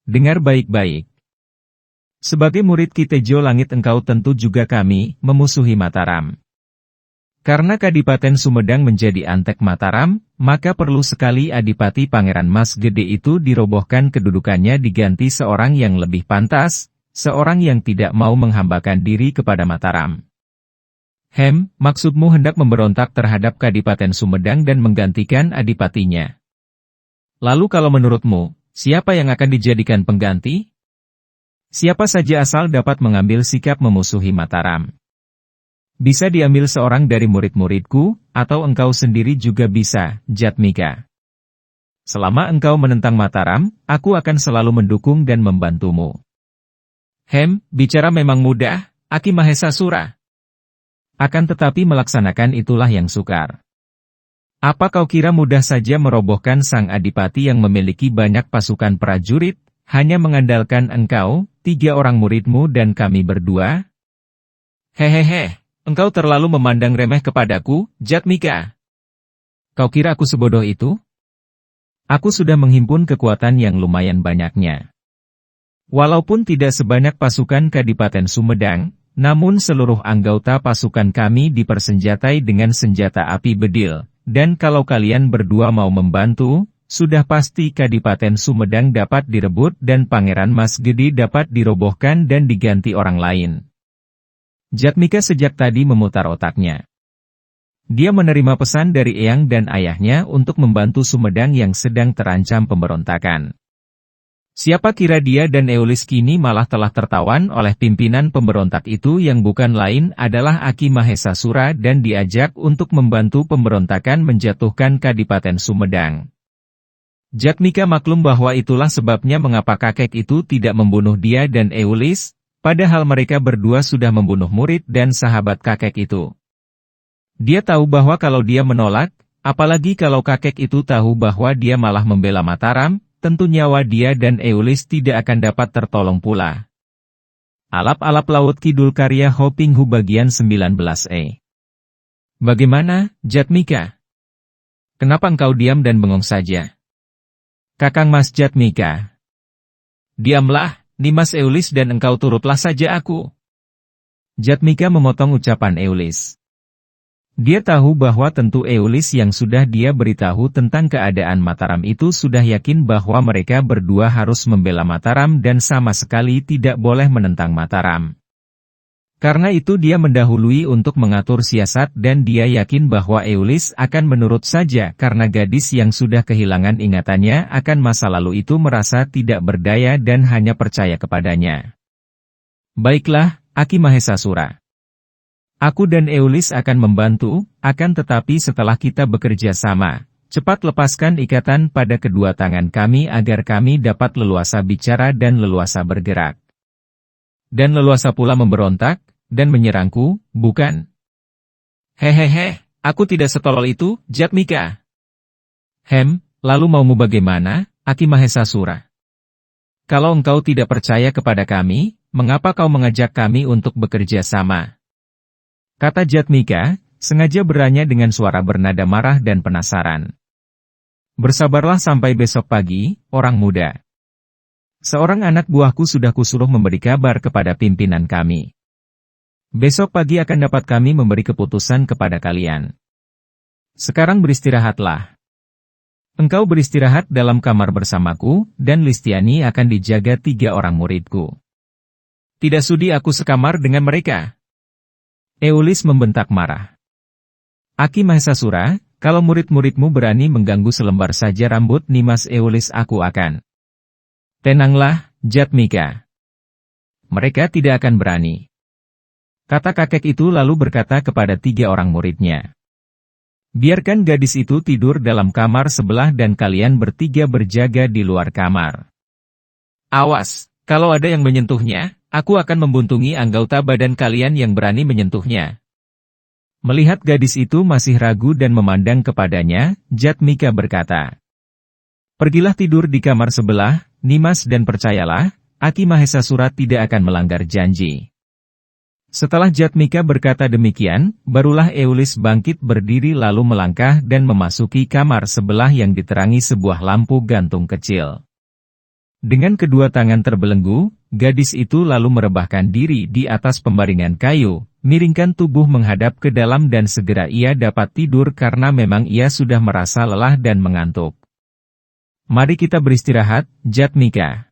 Dengar baik-baik. Sebagai murid Ki Tejo Langit engkau tentu juga kami memusuhi Mataram. Karena Kadipaten Sumedang menjadi antek Mataram, maka perlu sekali Adipati Pangeran Mas Gede itu dirobohkan, kedudukannya diganti seorang yang lebih pantas, seorang yang tidak mau menghambakan diri kepada Mataram. Maksudmu hendak memberontak terhadap Kadipaten Sumedang dan menggantikan adipatinya. Lalu kalau menurutmu, siapa yang akan dijadikan pengganti? Siapa saja asal dapat mengambil sikap memusuhi Mataram. Bisa diambil seorang dari murid-muridku, atau engkau sendiri juga bisa, Jatmika. Selama engkau menentang Mataram, aku akan selalu mendukung dan membantumu. Bicara memang mudah, Aki Mahesasura. Akan tetapi melaksanakan itulah yang sukar. Apa kau kira mudah saja merobohkan sang adipati yang memiliki banyak pasukan prajurit, hanya mengandalkan engkau, 3 orang muridmu dan kami berdua? Hehehe. Engkau terlalu memandang remeh kepadaku, Jatmika. Kau kira aku sebodoh itu? Aku sudah menghimpun kekuatan yang lumayan banyaknya. Walaupun tidak sebanyak pasukan Kadipaten Sumedang, namun seluruh anggota pasukan kami dipersenjatai dengan senjata api bedil, dan kalau kalian berdua mau membantu, sudah pasti Kadipaten Sumedang dapat direbut dan Pangeran Mas Gede dapat dirobohkan dan diganti orang lain. Jatmika sejak tadi memutar otaknya. Dia menerima pesan dari eyang dan ayahnya untuk membantu Sumedang yang sedang terancam pemberontakan. Siapa kira dia dan Eulis kini malah telah tertawan oleh pimpinan pemberontak itu yang bukan lain adalah Aki Mahesasura dan diajak untuk membantu pemberontakan menjatuhkan Kadipaten Sumedang. Jatmika maklum bahwa itulah sebabnya mengapa kakek itu tidak membunuh dia dan Eulis, padahal mereka berdua sudah membunuh murid dan sahabat kakek itu. Dia tahu bahwa kalau dia menolak, apalagi kalau kakek itu tahu bahwa dia malah membela Mataram, tentu nyawa dia dan Eulis tidak akan dapat tertolong pula. Alap-alap Laut Kidul karya Hopinghu bagian 19e. Bagaimana, Jatmika? Kenapa engkau diam dan bengong saja? Kakang Mas Jatmika. Diamlah. Nimas Eulis dan engkau turutlah saja aku. Jatmika memotong ucapan Eulis. Dia tahu bahwa tentu Eulis yang sudah dia beritahu tentang keadaan Mataram itu sudah yakin bahwa mereka berdua harus membela Mataram dan sama sekali tidak boleh menentang Mataram. Karena itu dia mendahului untuk mengatur siasat dan dia yakin bahwa Eulis akan menurut saja karena gadis yang sudah kehilangan ingatannya akan masa lalu itu merasa tidak berdaya dan hanya percaya kepadanya. Baiklah, Aki Mahesasura. Aku dan Eulis akan membantu, akan tetapi setelah kita bekerja sama, cepat lepaskan ikatan pada kedua tangan kami agar kami dapat leluasa bicara dan leluasa bergerak. Dan leluasa pula memberontak, dan menyerangku, bukan? Hehehe, aku tidak setolol itu, Jatmika. Lalu maumu bagaimana, Aki Mahesasura? Kalau engkau tidak percaya kepada kami, mengapa kau mengajak kami untuk bekerja sama? Kata Jatmika, sengaja bertanya dengan suara bernada marah dan penasaran. Bersabarlah sampai besok pagi, orang muda. Seorang anak buahku sudah kusuruh memberi kabar kepada pimpinan kami. Besok pagi akan dapat kami memberi keputusan kepada kalian. Sekarang beristirahatlah. Engkau beristirahat dalam kamar bersamaku, dan Listiani akan dijaga 3 orang muridku. Tidak sudi aku sekamar dengan mereka. Eulis membentak marah. Aki Mahesasura, kalau murid-muridmu berani mengganggu selembar saja rambut Nimas Eulis aku akan. Tenanglah, Jatmika. Mereka tidak akan berani. Kata kakek itu lalu berkata kepada 3 orang muridnya. Biarkan gadis itu tidur dalam kamar sebelah dan kalian bertiga berjaga di luar kamar. Awas, kalau ada yang menyentuhnya, aku akan membuntungi anggota badan kalian yang berani menyentuhnya. Melihat gadis itu masih ragu dan memandang kepadanya, Jatmika berkata. Pergilah tidur di kamar sebelah, Nimas dan percayalah, Aki Mahesasura tidak akan melanggar janji. Setelah Jatmika berkata demikian, barulah Eulis bangkit berdiri lalu melangkah dan memasuki kamar sebelah yang diterangi sebuah lampu gantung kecil. Dengan kedua tangan terbelenggu, gadis itu lalu merebahkan diri di atas pembaringan kayu, miringkan tubuh menghadap ke dalam dan segera ia dapat tidur karena memang ia sudah merasa lelah dan mengantuk. "Mari kita beristirahat, Jatmika,"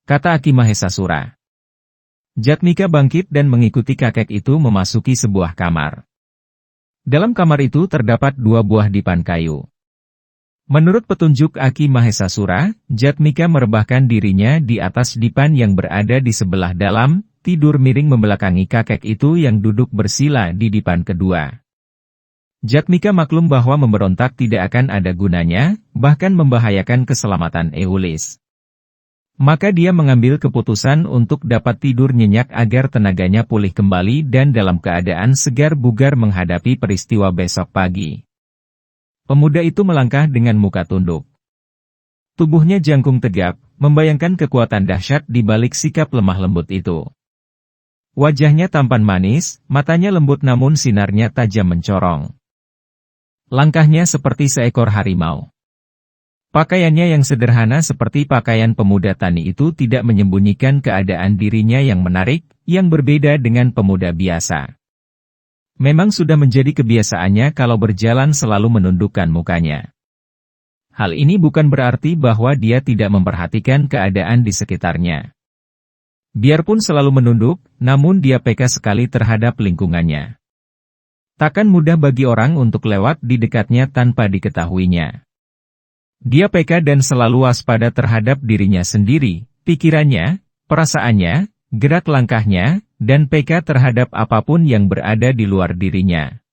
kata Aki Mahesasura. Jatmika bangkit dan mengikuti kakek itu memasuki sebuah kamar. Dalam kamar itu terdapat 2 buah dipan kayu. Menurut petunjuk Aki Mahesasura, Jatmika merebahkan dirinya di atas dipan yang berada di sebelah dalam, tidur miring membelakangi kakek itu yang duduk bersila di dipan kedua. Jatmika maklum bahwa memberontak tidak akan ada gunanya, bahkan membahayakan keselamatan Eulis. Maka dia mengambil keputusan untuk dapat tidur nyenyak agar tenaganya pulih kembali dan dalam keadaan segar bugar menghadapi peristiwa besok pagi. Pemuda itu melangkah dengan muka tunduk. Tubuhnya jangkung tegap, membayangkan kekuatan dahsyat di balik sikap lemah lembut itu. Wajahnya tampan manis, matanya lembut namun sinarnya tajam mencorong. Langkahnya seperti seekor harimau. Pakaiannya yang sederhana seperti pakaian pemuda tani itu tidak menyembunyikan keadaan dirinya yang menarik, yang berbeda dengan pemuda biasa. Memang sudah menjadi kebiasaannya kalau berjalan selalu menundukkan mukanya. Hal ini bukan berarti bahwa dia tidak memperhatikan keadaan di sekitarnya. Biarpun selalu menunduk, namun dia peka sekali terhadap lingkungannya. Takkan mudah bagi orang untuk lewat di dekatnya tanpa diketahuinya. Dia peka dan selalu waspada terhadap dirinya sendiri, pikirannya, perasaannya, gerak langkahnya, dan peka terhadap apapun yang berada di luar dirinya.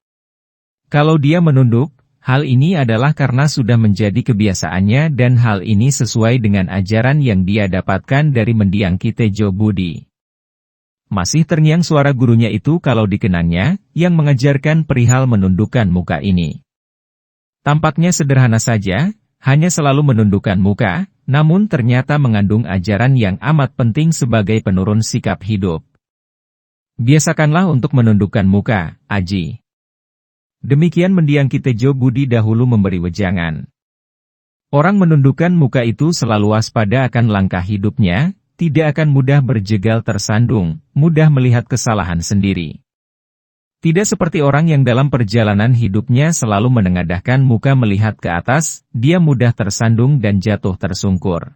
Kalau dia menunduk, hal ini adalah karena sudah menjadi kebiasaannya dan hal ini sesuai dengan ajaran yang dia dapatkan dari mendiang Kitejo Budi. Masih terngiang suara gurunya itu kalau dikenangnya, yang mengajarkan perihal menundukkan muka ini. Tampaknya sederhana saja, hanya selalu menundukkan muka, namun ternyata mengandung ajaran yang amat penting sebagai penurun sikap hidup. Biasakanlah untuk menundukkan muka, Aji. Demikian mendiang Kitejo Budi dahulu memberi wejangan. Orang menundukkan muka itu selalu waspada akan langkah hidupnya, tidak akan mudah berjegal tersandung, mudah melihat kesalahan sendiri. Tidak seperti orang yang dalam perjalanan hidupnya selalu menengadahkan muka melihat ke atas, dia mudah tersandung dan jatuh tersungkur.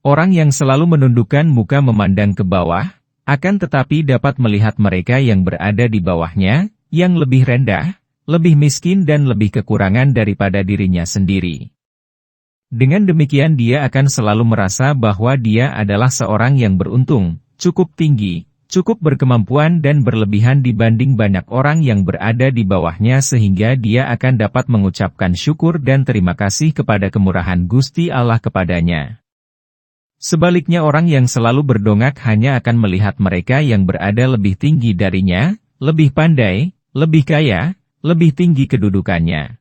Orang yang selalu menundukkan muka memandang ke bawah, akan tetapi dapat melihat mereka yang berada di bawahnya, yang lebih rendah, lebih miskin dan lebih kekurangan daripada dirinya sendiri. Dengan demikian dia akan selalu merasa bahwa dia adalah seorang yang beruntung, cukup tinggi, cukup berkemampuan dan berlebihan dibanding banyak orang yang berada di bawahnya sehingga dia akan dapat mengucapkan syukur dan terima kasih kepada kemurahan Gusti Allah kepadanya. Sebaliknya orang yang selalu berdongak hanya akan melihat mereka yang berada lebih tinggi darinya, lebih pandai, lebih kaya, lebih tinggi kedudukannya.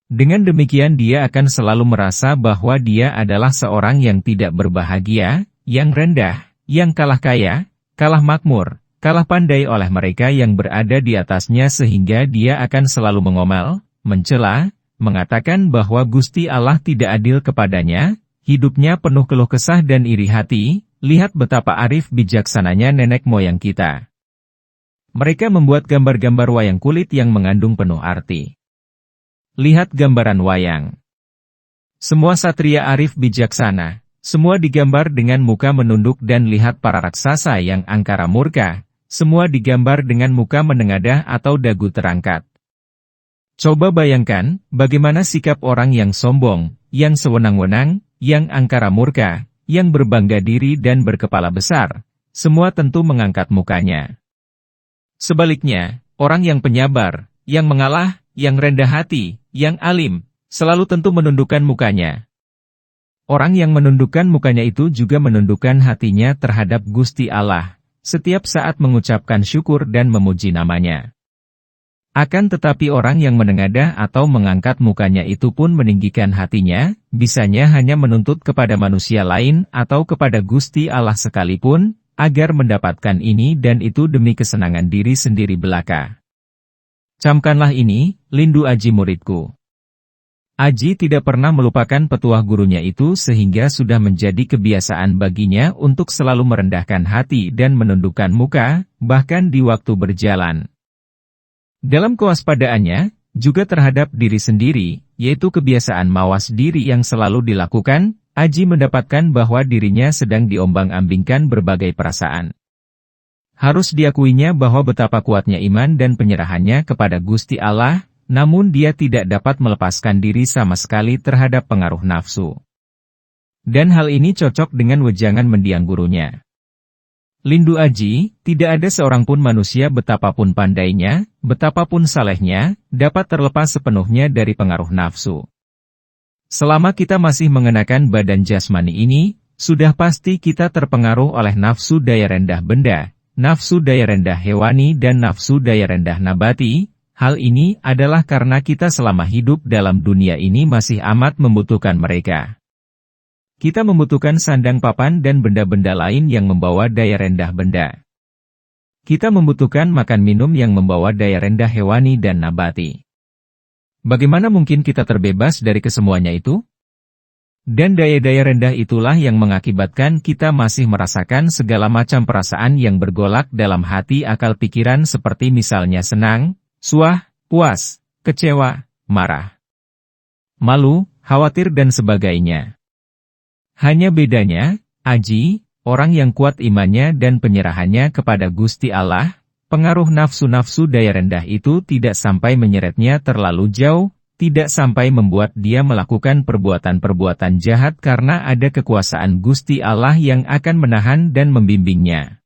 Dengan demikian dia akan selalu merasa bahwa dia adalah seorang yang tidak berbahagia, yang rendah, yang kalah kaya, kalah makmur, kalah pandai oleh mereka yang berada di atasnya sehingga dia akan selalu mengomel, mencela, mengatakan bahwa Gusti Allah tidak adil kepadanya, hidupnya penuh keluh kesah dan iri hati, lihat betapa arif bijaksananya nenek moyang kita. Mereka membuat gambar-gambar wayang kulit yang mengandung penuh arti. Lihat gambaran wayang. Semua satria arif bijaksana, semua digambar dengan muka menunduk dan lihat para raksasa yang angkara murka, semua digambar dengan muka menengadah atau dagu terangkat. Coba bayangkan, bagaimana sikap orang yang sombong, yang sewenang-wenang, yang angkara murka, yang berbangga diri dan berkepala besar, semua tentu mengangkat mukanya. Sebaliknya, orang yang penyabar, yang mengalah, yang rendah hati, yang alim, selalu tentu menundukkan mukanya. Orang yang menundukkan mukanya itu juga menundukkan hatinya terhadap Gusti Allah, setiap saat mengucapkan syukur dan memuji namanya. Akan tetapi orang yang menengadah atau mengangkat mukanya itu pun meninggikan hatinya, bisanya hanya menuntut kepada manusia lain atau kepada Gusti Allah sekalipun, agar mendapatkan ini dan itu demi kesenangan diri sendiri belaka. Camkanlah ini, Lindu Aji muridku. Aji tidak pernah melupakan petuah gurunya itu sehingga sudah menjadi kebiasaan baginya untuk selalu merendahkan hati dan menundukkan muka, bahkan di waktu berjalan. Dalam kewaspadaannya, juga terhadap diri sendiri, yaitu kebiasaan mawas diri yang selalu dilakukan, Aji mendapatkan bahwa dirinya sedang diombang-ambingkan berbagai perasaan. Harus diakuinya bahwa betapa kuatnya iman dan penyerahannya kepada Gusti Allah, namun dia tidak dapat melepaskan diri sama sekali terhadap pengaruh nafsu. Dan hal ini cocok dengan wejangan mendiang gurunya. Lindu Aji, tidak ada seorang pun manusia betapapun pandainya, betapapun salehnya, dapat terlepas sepenuhnya dari pengaruh nafsu. Selama kita masih mengenakan badan jasmani ini, sudah pasti kita terpengaruh oleh nafsu daya rendah benda, nafsu daya rendah hewani dan nafsu daya rendah nabati. Hal ini adalah karena kita selama hidup dalam dunia ini masih amat membutuhkan mereka. Kita membutuhkan sandang papan dan benda-benda lain yang membawa daya rendah benda. Kita membutuhkan makan minum yang membawa daya rendah hewani dan nabati. Bagaimana mungkin kita terbebas dari kesemuanya itu? Dan daya-daya rendah itulah yang mengakibatkan kita masih merasakan segala macam perasaan yang bergolak dalam hati akal pikiran seperti misalnya senang, suah, puas, kecewa, marah, malu, khawatir dan sebagainya. Hanya bedanya, Aji, orang yang kuat imannya dan penyerahannya kepada Gusti Allah, pengaruh nafsu-nafsu daya rendah itu tidak sampai menyeretnya terlalu jauh, tidak sampai membuat dia melakukan perbuatan-perbuatan jahat karena ada kekuasaan Gusti Allah yang akan menahan dan membimbingnya.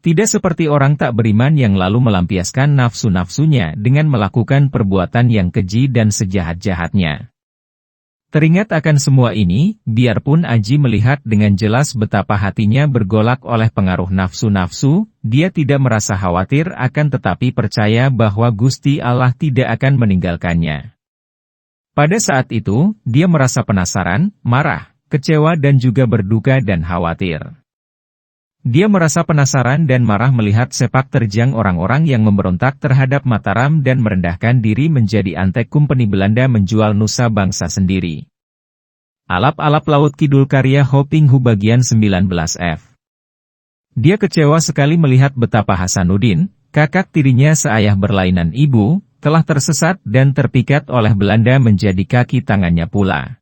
Tidak seperti orang tak beriman yang lalu melampiaskan nafsu-nafsunya dengan melakukan perbuatan yang keji dan sejahat-jahatnya. Teringat akan semua ini, biarpun Aji melihat dengan jelas betapa hatinya bergolak oleh pengaruh nafsu-nafsu, dia tidak merasa khawatir akan tetapi percaya bahwa Gusti Allah tidak akan meninggalkannya. Pada saat itu, dia merasa penasaran, marah, kecewa dan juga berduka dan khawatir. Dia merasa penasaran dan marah melihat sepak terjang orang-orang yang memberontak terhadap Mataram dan merendahkan diri menjadi antek Kompeni Belanda menjual nusa bangsa sendiri. Alap-alap Laut Kidul karya Hoping Hu bagian 19F. Dia kecewa sekali melihat betapa Hasanuddin, kakak tirinya seayah berlainan ibu, telah tersesat dan terpikat oleh Belanda menjadi kaki tangannya pula.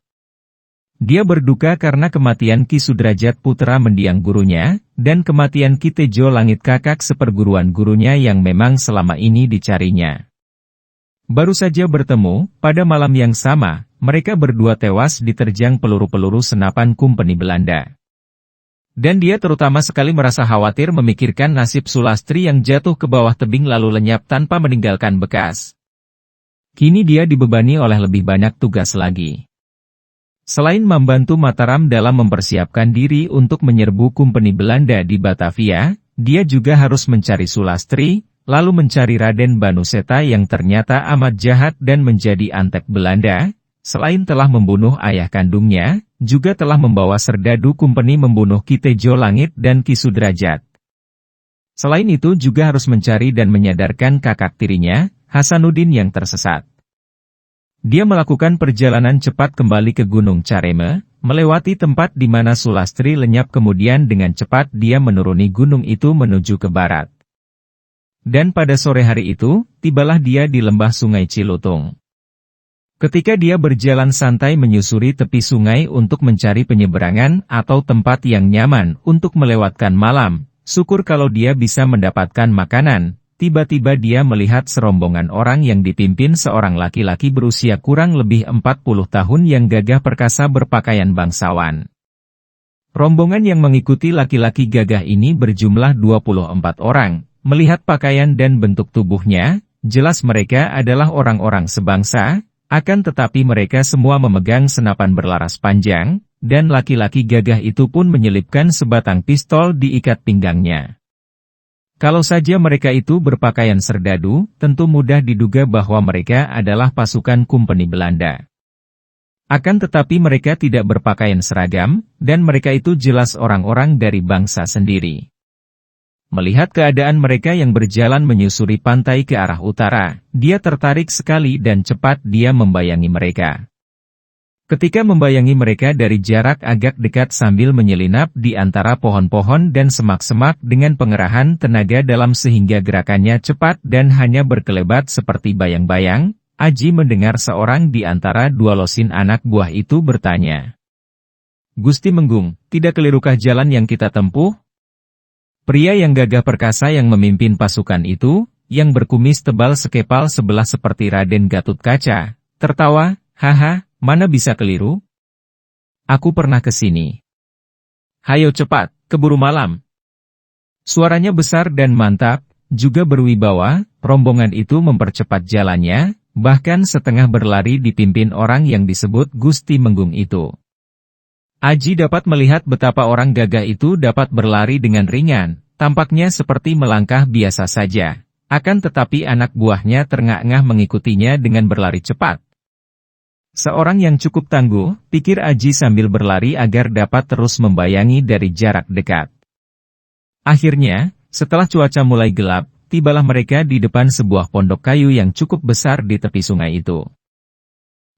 Dia berduka karena kematian Ki Sudrajat putra mendiang gurunya, dan kematian Ki Tejo Langit kakak seperguruan gurunya yang memang selama ini dicarinya. Baru saja bertemu, pada malam yang sama, mereka berdua tewas diterjang peluru-peluru senapan Kompeni Belanda. Dan dia terutama sekali merasa khawatir memikirkan nasib Sulastri yang jatuh ke bawah tebing lalu lenyap tanpa meninggalkan bekas. Kini dia dibebani oleh lebih banyak tugas lagi. Selain membantu Mataram dalam mempersiapkan diri untuk menyerbu Kompeni Belanda di Batavia, dia juga harus mencari Sulastri, lalu mencari Raden Banuseta yang ternyata amat jahat dan menjadi antek Belanda, selain telah membunuh ayah kandungnya, juga telah membawa serdadu Kompeni membunuh Ki Tejo Langit dan Ki Sudrajat. Selain itu juga harus mencari dan menyadarkan kakak tirinya, Hasanuddin yang tersesat. Dia melakukan perjalanan cepat kembali ke Gunung Careme, melewati tempat di mana Sulastri lenyap kemudian dengan cepat dia menuruni gunung itu menuju ke barat. Dan pada sore hari itu, tibalah dia di lembah Sungai Cilutung. Ketika dia berjalan santai menyusuri tepi sungai untuk mencari penyeberangan atau tempat yang nyaman untuk melewatkan malam, syukur kalau dia bisa mendapatkan makanan. Tiba-tiba dia melihat serombongan orang yang dipimpin seorang laki-laki berusia kurang lebih 40 tahun yang gagah perkasa berpakaian bangsawan. Rombongan yang mengikuti laki-laki gagah ini berjumlah 24 orang. Melihat pakaian dan bentuk tubuhnya, jelas mereka adalah orang-orang sebangsa, akan tetapi mereka semua memegang senapan berlaras panjang, dan laki-laki gagah itu pun menyelipkan sebatang pistol di ikat pinggangnya. Kalau saja mereka itu berpakaian serdadu, tentu mudah diduga bahwa mereka adalah pasukan Kompeni Belanda. Akan tetapi mereka tidak berpakaian seragam, dan mereka itu jelas orang-orang dari bangsa sendiri. Melihat keadaan mereka yang berjalan menyusuri pantai ke arah utara, dia tertarik sekali dan cepat dia membayangi mereka. Ketika membayangi mereka dari jarak agak dekat sambil menyelinap di antara pohon-pohon dan semak-semak dengan pengerahan tenaga dalam sehingga gerakannya cepat dan hanya berkelebat seperti bayang-bayang, Aji mendengar seorang di antara dua losin anak buah itu bertanya. "Gusti Menggung, tidak kelirukah jalan yang kita tempuh?" Pria yang gagah perkasa yang memimpin pasukan itu, yang berkumis tebal sekepal sebelah seperti Raden Gatut Kaca, tertawa, "Haha, mana bisa keliru? Aku pernah ke sini. Hayo cepat, keburu malam." Suaranya besar dan mantap, juga berwibawa, rombongan itu mempercepat jalannya, bahkan setengah berlari dipimpin orang yang disebut Gusti Menggung itu. Aji dapat melihat betapa orang gagah itu dapat berlari dengan ringan, tampaknya seperti melangkah biasa saja. Akan tetapi anak buahnya terengah-engah mengikutinya dengan berlari cepat. Seorang yang cukup tangguh, pikir Aji sambil berlari agar dapat terus membayangi dari jarak dekat. Akhirnya, setelah cuaca mulai gelap, tibalah mereka di depan sebuah pondok kayu yang cukup besar di tepi sungai itu.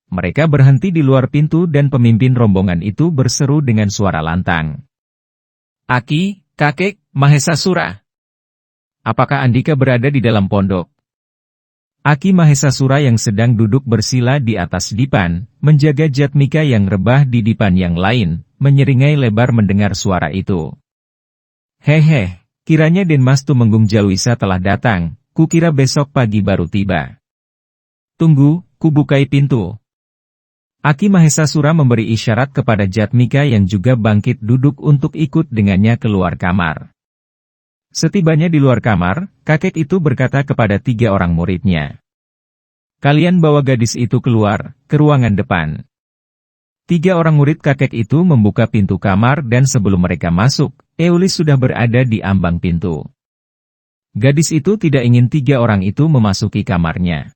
Mereka berhenti di luar pintu dan pemimpin rombongan itu berseru dengan suara lantang. "Aki, kakek, Mahesasura. Apakah Andika berada di dalam pondok?" Aki Mahesasura yang sedang duduk bersila di atas dipan, menjaga Jatmika yang rebah di dipan yang lain, menyeringai lebar mendengar suara itu. "Hehe, kiranya Den Mas Tumenggung Jalwisa telah datang, kukira besok pagi baru tiba. Tunggu, kubukai pintu." Aki Mahesasura memberi isyarat kepada Jatmika yang juga bangkit duduk untuk ikut dengannya keluar kamar. Setibanya di luar kamar, kakek itu berkata kepada 3 orang muridnya. "Kalian bawa gadis itu keluar, ke ruangan depan." 3 orang murid kakek itu membuka pintu kamar dan sebelum mereka masuk, Eulis sudah berada di ambang pintu. Gadis itu tidak ingin 3 orang itu memasuki kamarnya.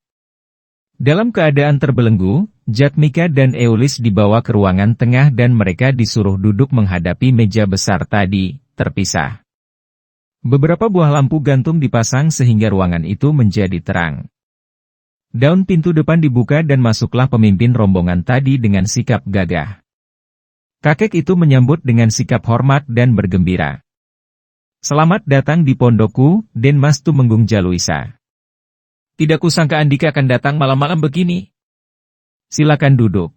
Dalam keadaan terbelenggu, Jatmika dan Eulis dibawa ke ruangan tengah dan mereka disuruh duduk menghadapi meja besar tadi, terpisah. Beberapa buah lampu gantung dipasang sehingga ruangan itu menjadi terang. Daun pintu depan dibuka dan masuklah pemimpin rombongan tadi dengan sikap gagah. Kakek itu menyambut dengan sikap hormat dan bergembira. "Selamat datang di pondokku, Den Mas Tumenggung Jalwisa. Tidak kusangka Andika akan datang malam-malam begini. Silakan duduk."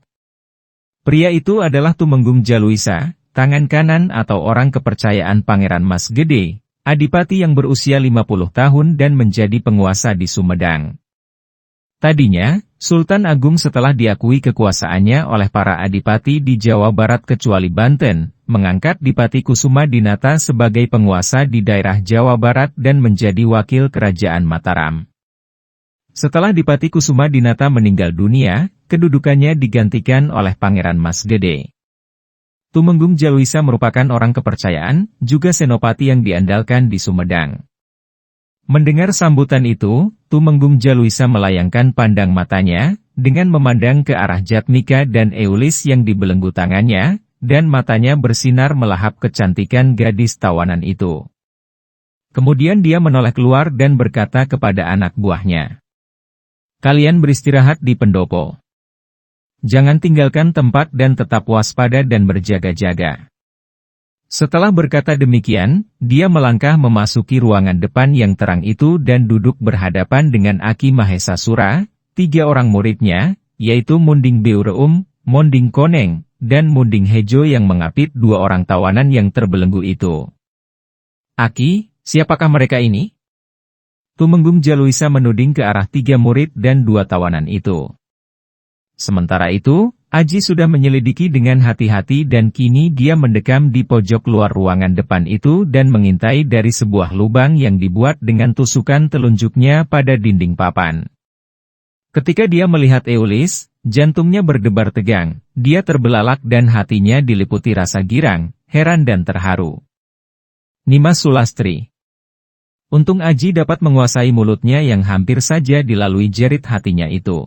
Pria itu adalah Tumenggung Jalwisa, tangan kanan atau orang kepercayaan Pangeran Mas Gede, adipati yang berusia 50 tahun dan menjadi penguasa di Sumedang. Tadinya, Sultan Agung setelah diakui kekuasaannya oleh para adipati di Jawa Barat kecuali Banten, mengangkat Dipati Kusuma Dinata sebagai penguasa di daerah Jawa Barat dan menjadi wakil kerajaan Mataram. Setelah Dipati Kusuma Dinata meninggal dunia, kedudukannya digantikan oleh Pangeran Mas Gede. Tumenggung Jalwisa merupakan orang kepercayaan, juga senopati yang diandalkan di Sumedang. Mendengar sambutan itu, Tumenggung Jalwisa melayangkan pandang matanya, dengan memandang ke arah Jatmika dan Eulis yang dibelenggu tangannya, dan matanya bersinar melahap kecantikan gadis tawanan itu. Kemudian dia menoleh keluar dan berkata kepada anak buahnya. "Kalian beristirahat di pendopo. Jangan tinggalkan tempat dan tetap waspada dan berjaga-jaga." Setelah berkata demikian, dia melangkah memasuki ruangan depan yang terang itu dan duduk berhadapan dengan Aki Mahesasura, 3 orang muridnya, yaitu Munding Beureum, Monding Koneng, dan Munding Hejo yang mengapit 2 orang tawanan yang terbelenggu itu. "Aki, siapakah mereka ini?" Tumenggung Jalwisa menuding ke arah 3 murid dan 2 tawanan itu. Sementara itu, Aji sudah menyelidiki dengan hati-hati dan kini dia mendekam di pojok luar ruangan depan itu dan mengintai dari sebuah lubang yang dibuat dengan tusukan telunjuknya pada dinding papan. Ketika dia melihat Eulis, jantungnya berdebar tegang, dia terbelalak dan hatinya diliputi rasa girang, heran dan terharu. Nimas Sulastri. Untung Aji dapat menguasai mulutnya yang hampir saja dilalui jerit hatinya itu.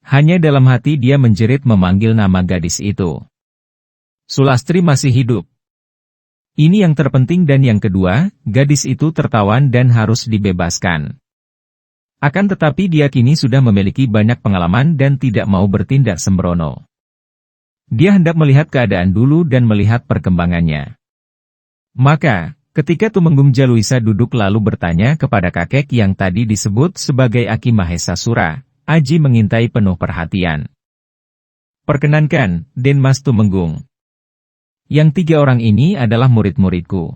Hanya dalam hati dia menjerit memanggil nama gadis itu. Sulastri masih hidup. Ini yang terpenting dan yang kedua, gadis itu tertawan dan harus dibebaskan. Akan tetapi dia kini sudah memiliki banyak pengalaman dan tidak mau bertindak sembrono. Dia hendak melihat keadaan dulu dan melihat perkembangannya. Maka, ketika Tumenggung Jaluisa duduk lalu bertanya kepada kakek yang tadi disebut sebagai Aki Mahesasura, Aji mengintai penuh perhatian. Perkenankan, Den Mas Tumenggung. Yang 3 orang ini adalah murid-muridku.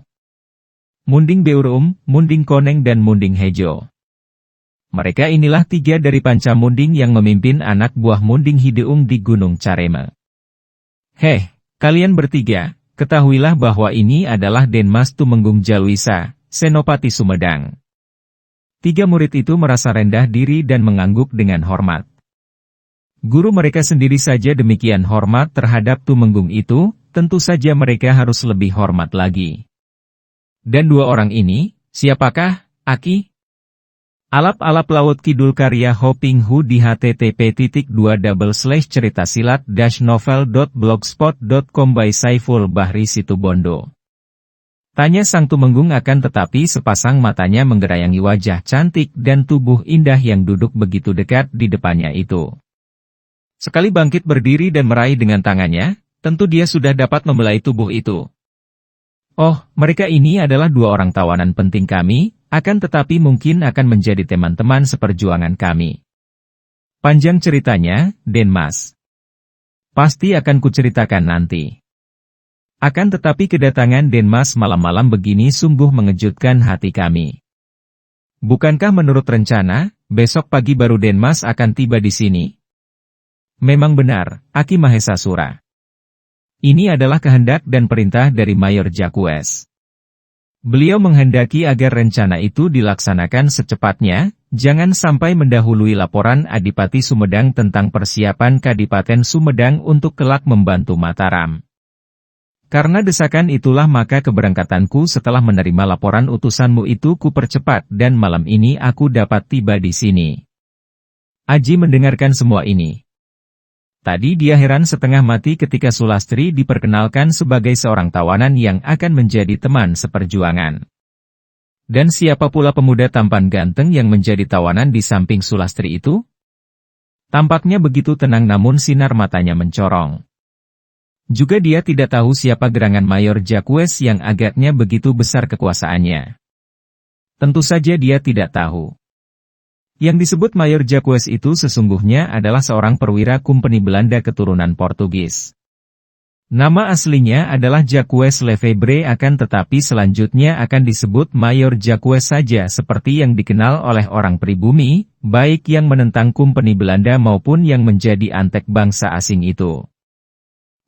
Munding Beurum, Munding Koneng dan Munding Hejo. Mereka inilah 3 dari panca Munding yang memimpin anak buah Munding Hideung di Gunung Careme. Heh, kalian bertiga, ketahuilah bahwa ini adalah Den Mas Tumenggung Jaluisa, Senopati Sumedang. 3 murid itu merasa rendah diri dan mengangguk dengan hormat. Guru mereka sendiri saja demikian hormat terhadap Tumenggung itu, tentu saja mereka harus lebih hormat lagi. Dan 2 orang ini, siapakah, Aki? Alap-alap Laut Kidul karya Hoping Hu di http://ceritasilad-novel.blogspot.com by Saiful Bahri Situbondo. Tanya sang Tumenggung akan tetapi sepasang matanya menggerayangi wajah cantik dan tubuh indah yang duduk begitu dekat di depannya itu. Sekali bangkit berdiri dan meraih dengan tangannya, tentu dia sudah dapat membelai tubuh itu. Oh, mereka ini adalah 2 orang tawanan penting kami, akan tetapi mungkin akan menjadi teman-teman seperjuangan kami. Panjang ceritanya, Den Mas. Pasti akan kuceritakan nanti. Akan tetapi kedatangan Den Mas malam-malam begini sungguh mengejutkan hati kami. Bukankah menurut rencana, besok pagi baru Den Mas akan tiba di sini? Memang benar, Aki Mahesasura. Ini adalah kehendak dan perintah dari Mayor Jacques. Beliau menghendaki agar rencana itu dilaksanakan secepatnya, jangan sampai mendahului laporan Adipati Sumedang tentang persiapan Kadipaten Sumedang untuk kelak membantu Mataram. Karena desakan itulah maka keberangkatanku setelah menerima laporan utusanmu itu kupercepat dan malam ini aku dapat tiba di sini. Aji mendengarkan semua ini. Tadi dia heran setengah mati ketika Sulastri diperkenalkan sebagai seorang tawanan yang akan menjadi teman seperjuangan. Dan siapa pula pemuda tampan ganteng yang menjadi tawanan di samping Sulastri itu? Tampaknya begitu tenang namun sinar matanya mencorong. Juga dia tidak tahu siapa gerangan Mayor Jacques yang agaknya begitu besar kekuasaannya. Tentu saja dia tidak tahu. Yang disebut Mayor Jacques itu sesungguhnya adalah seorang perwira Kompeni Belanda keturunan Portugis. Nama aslinya adalah Jacques Lefebvre akan tetapi selanjutnya akan disebut Mayor Jacques saja seperti yang dikenal oleh orang pribumi, baik yang menentang Kompeni Belanda maupun yang menjadi antek bangsa asing itu.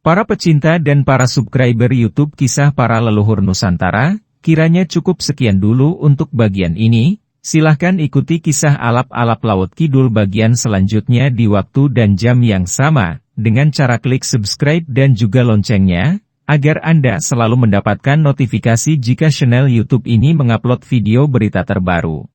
Para pecinta dan para subscriber YouTube Kisah Para Leluhur Nusantara, kiranya cukup sekian dulu untuk bagian ini. Silahkan ikuti kisah Alap-alap Laut Kidul bagian selanjutnya di waktu dan jam yang sama, dengan cara klik subscribe dan juga loncengnya, agar Anda selalu mendapatkan notifikasi jika channel YouTube ini mengupload video berita terbaru.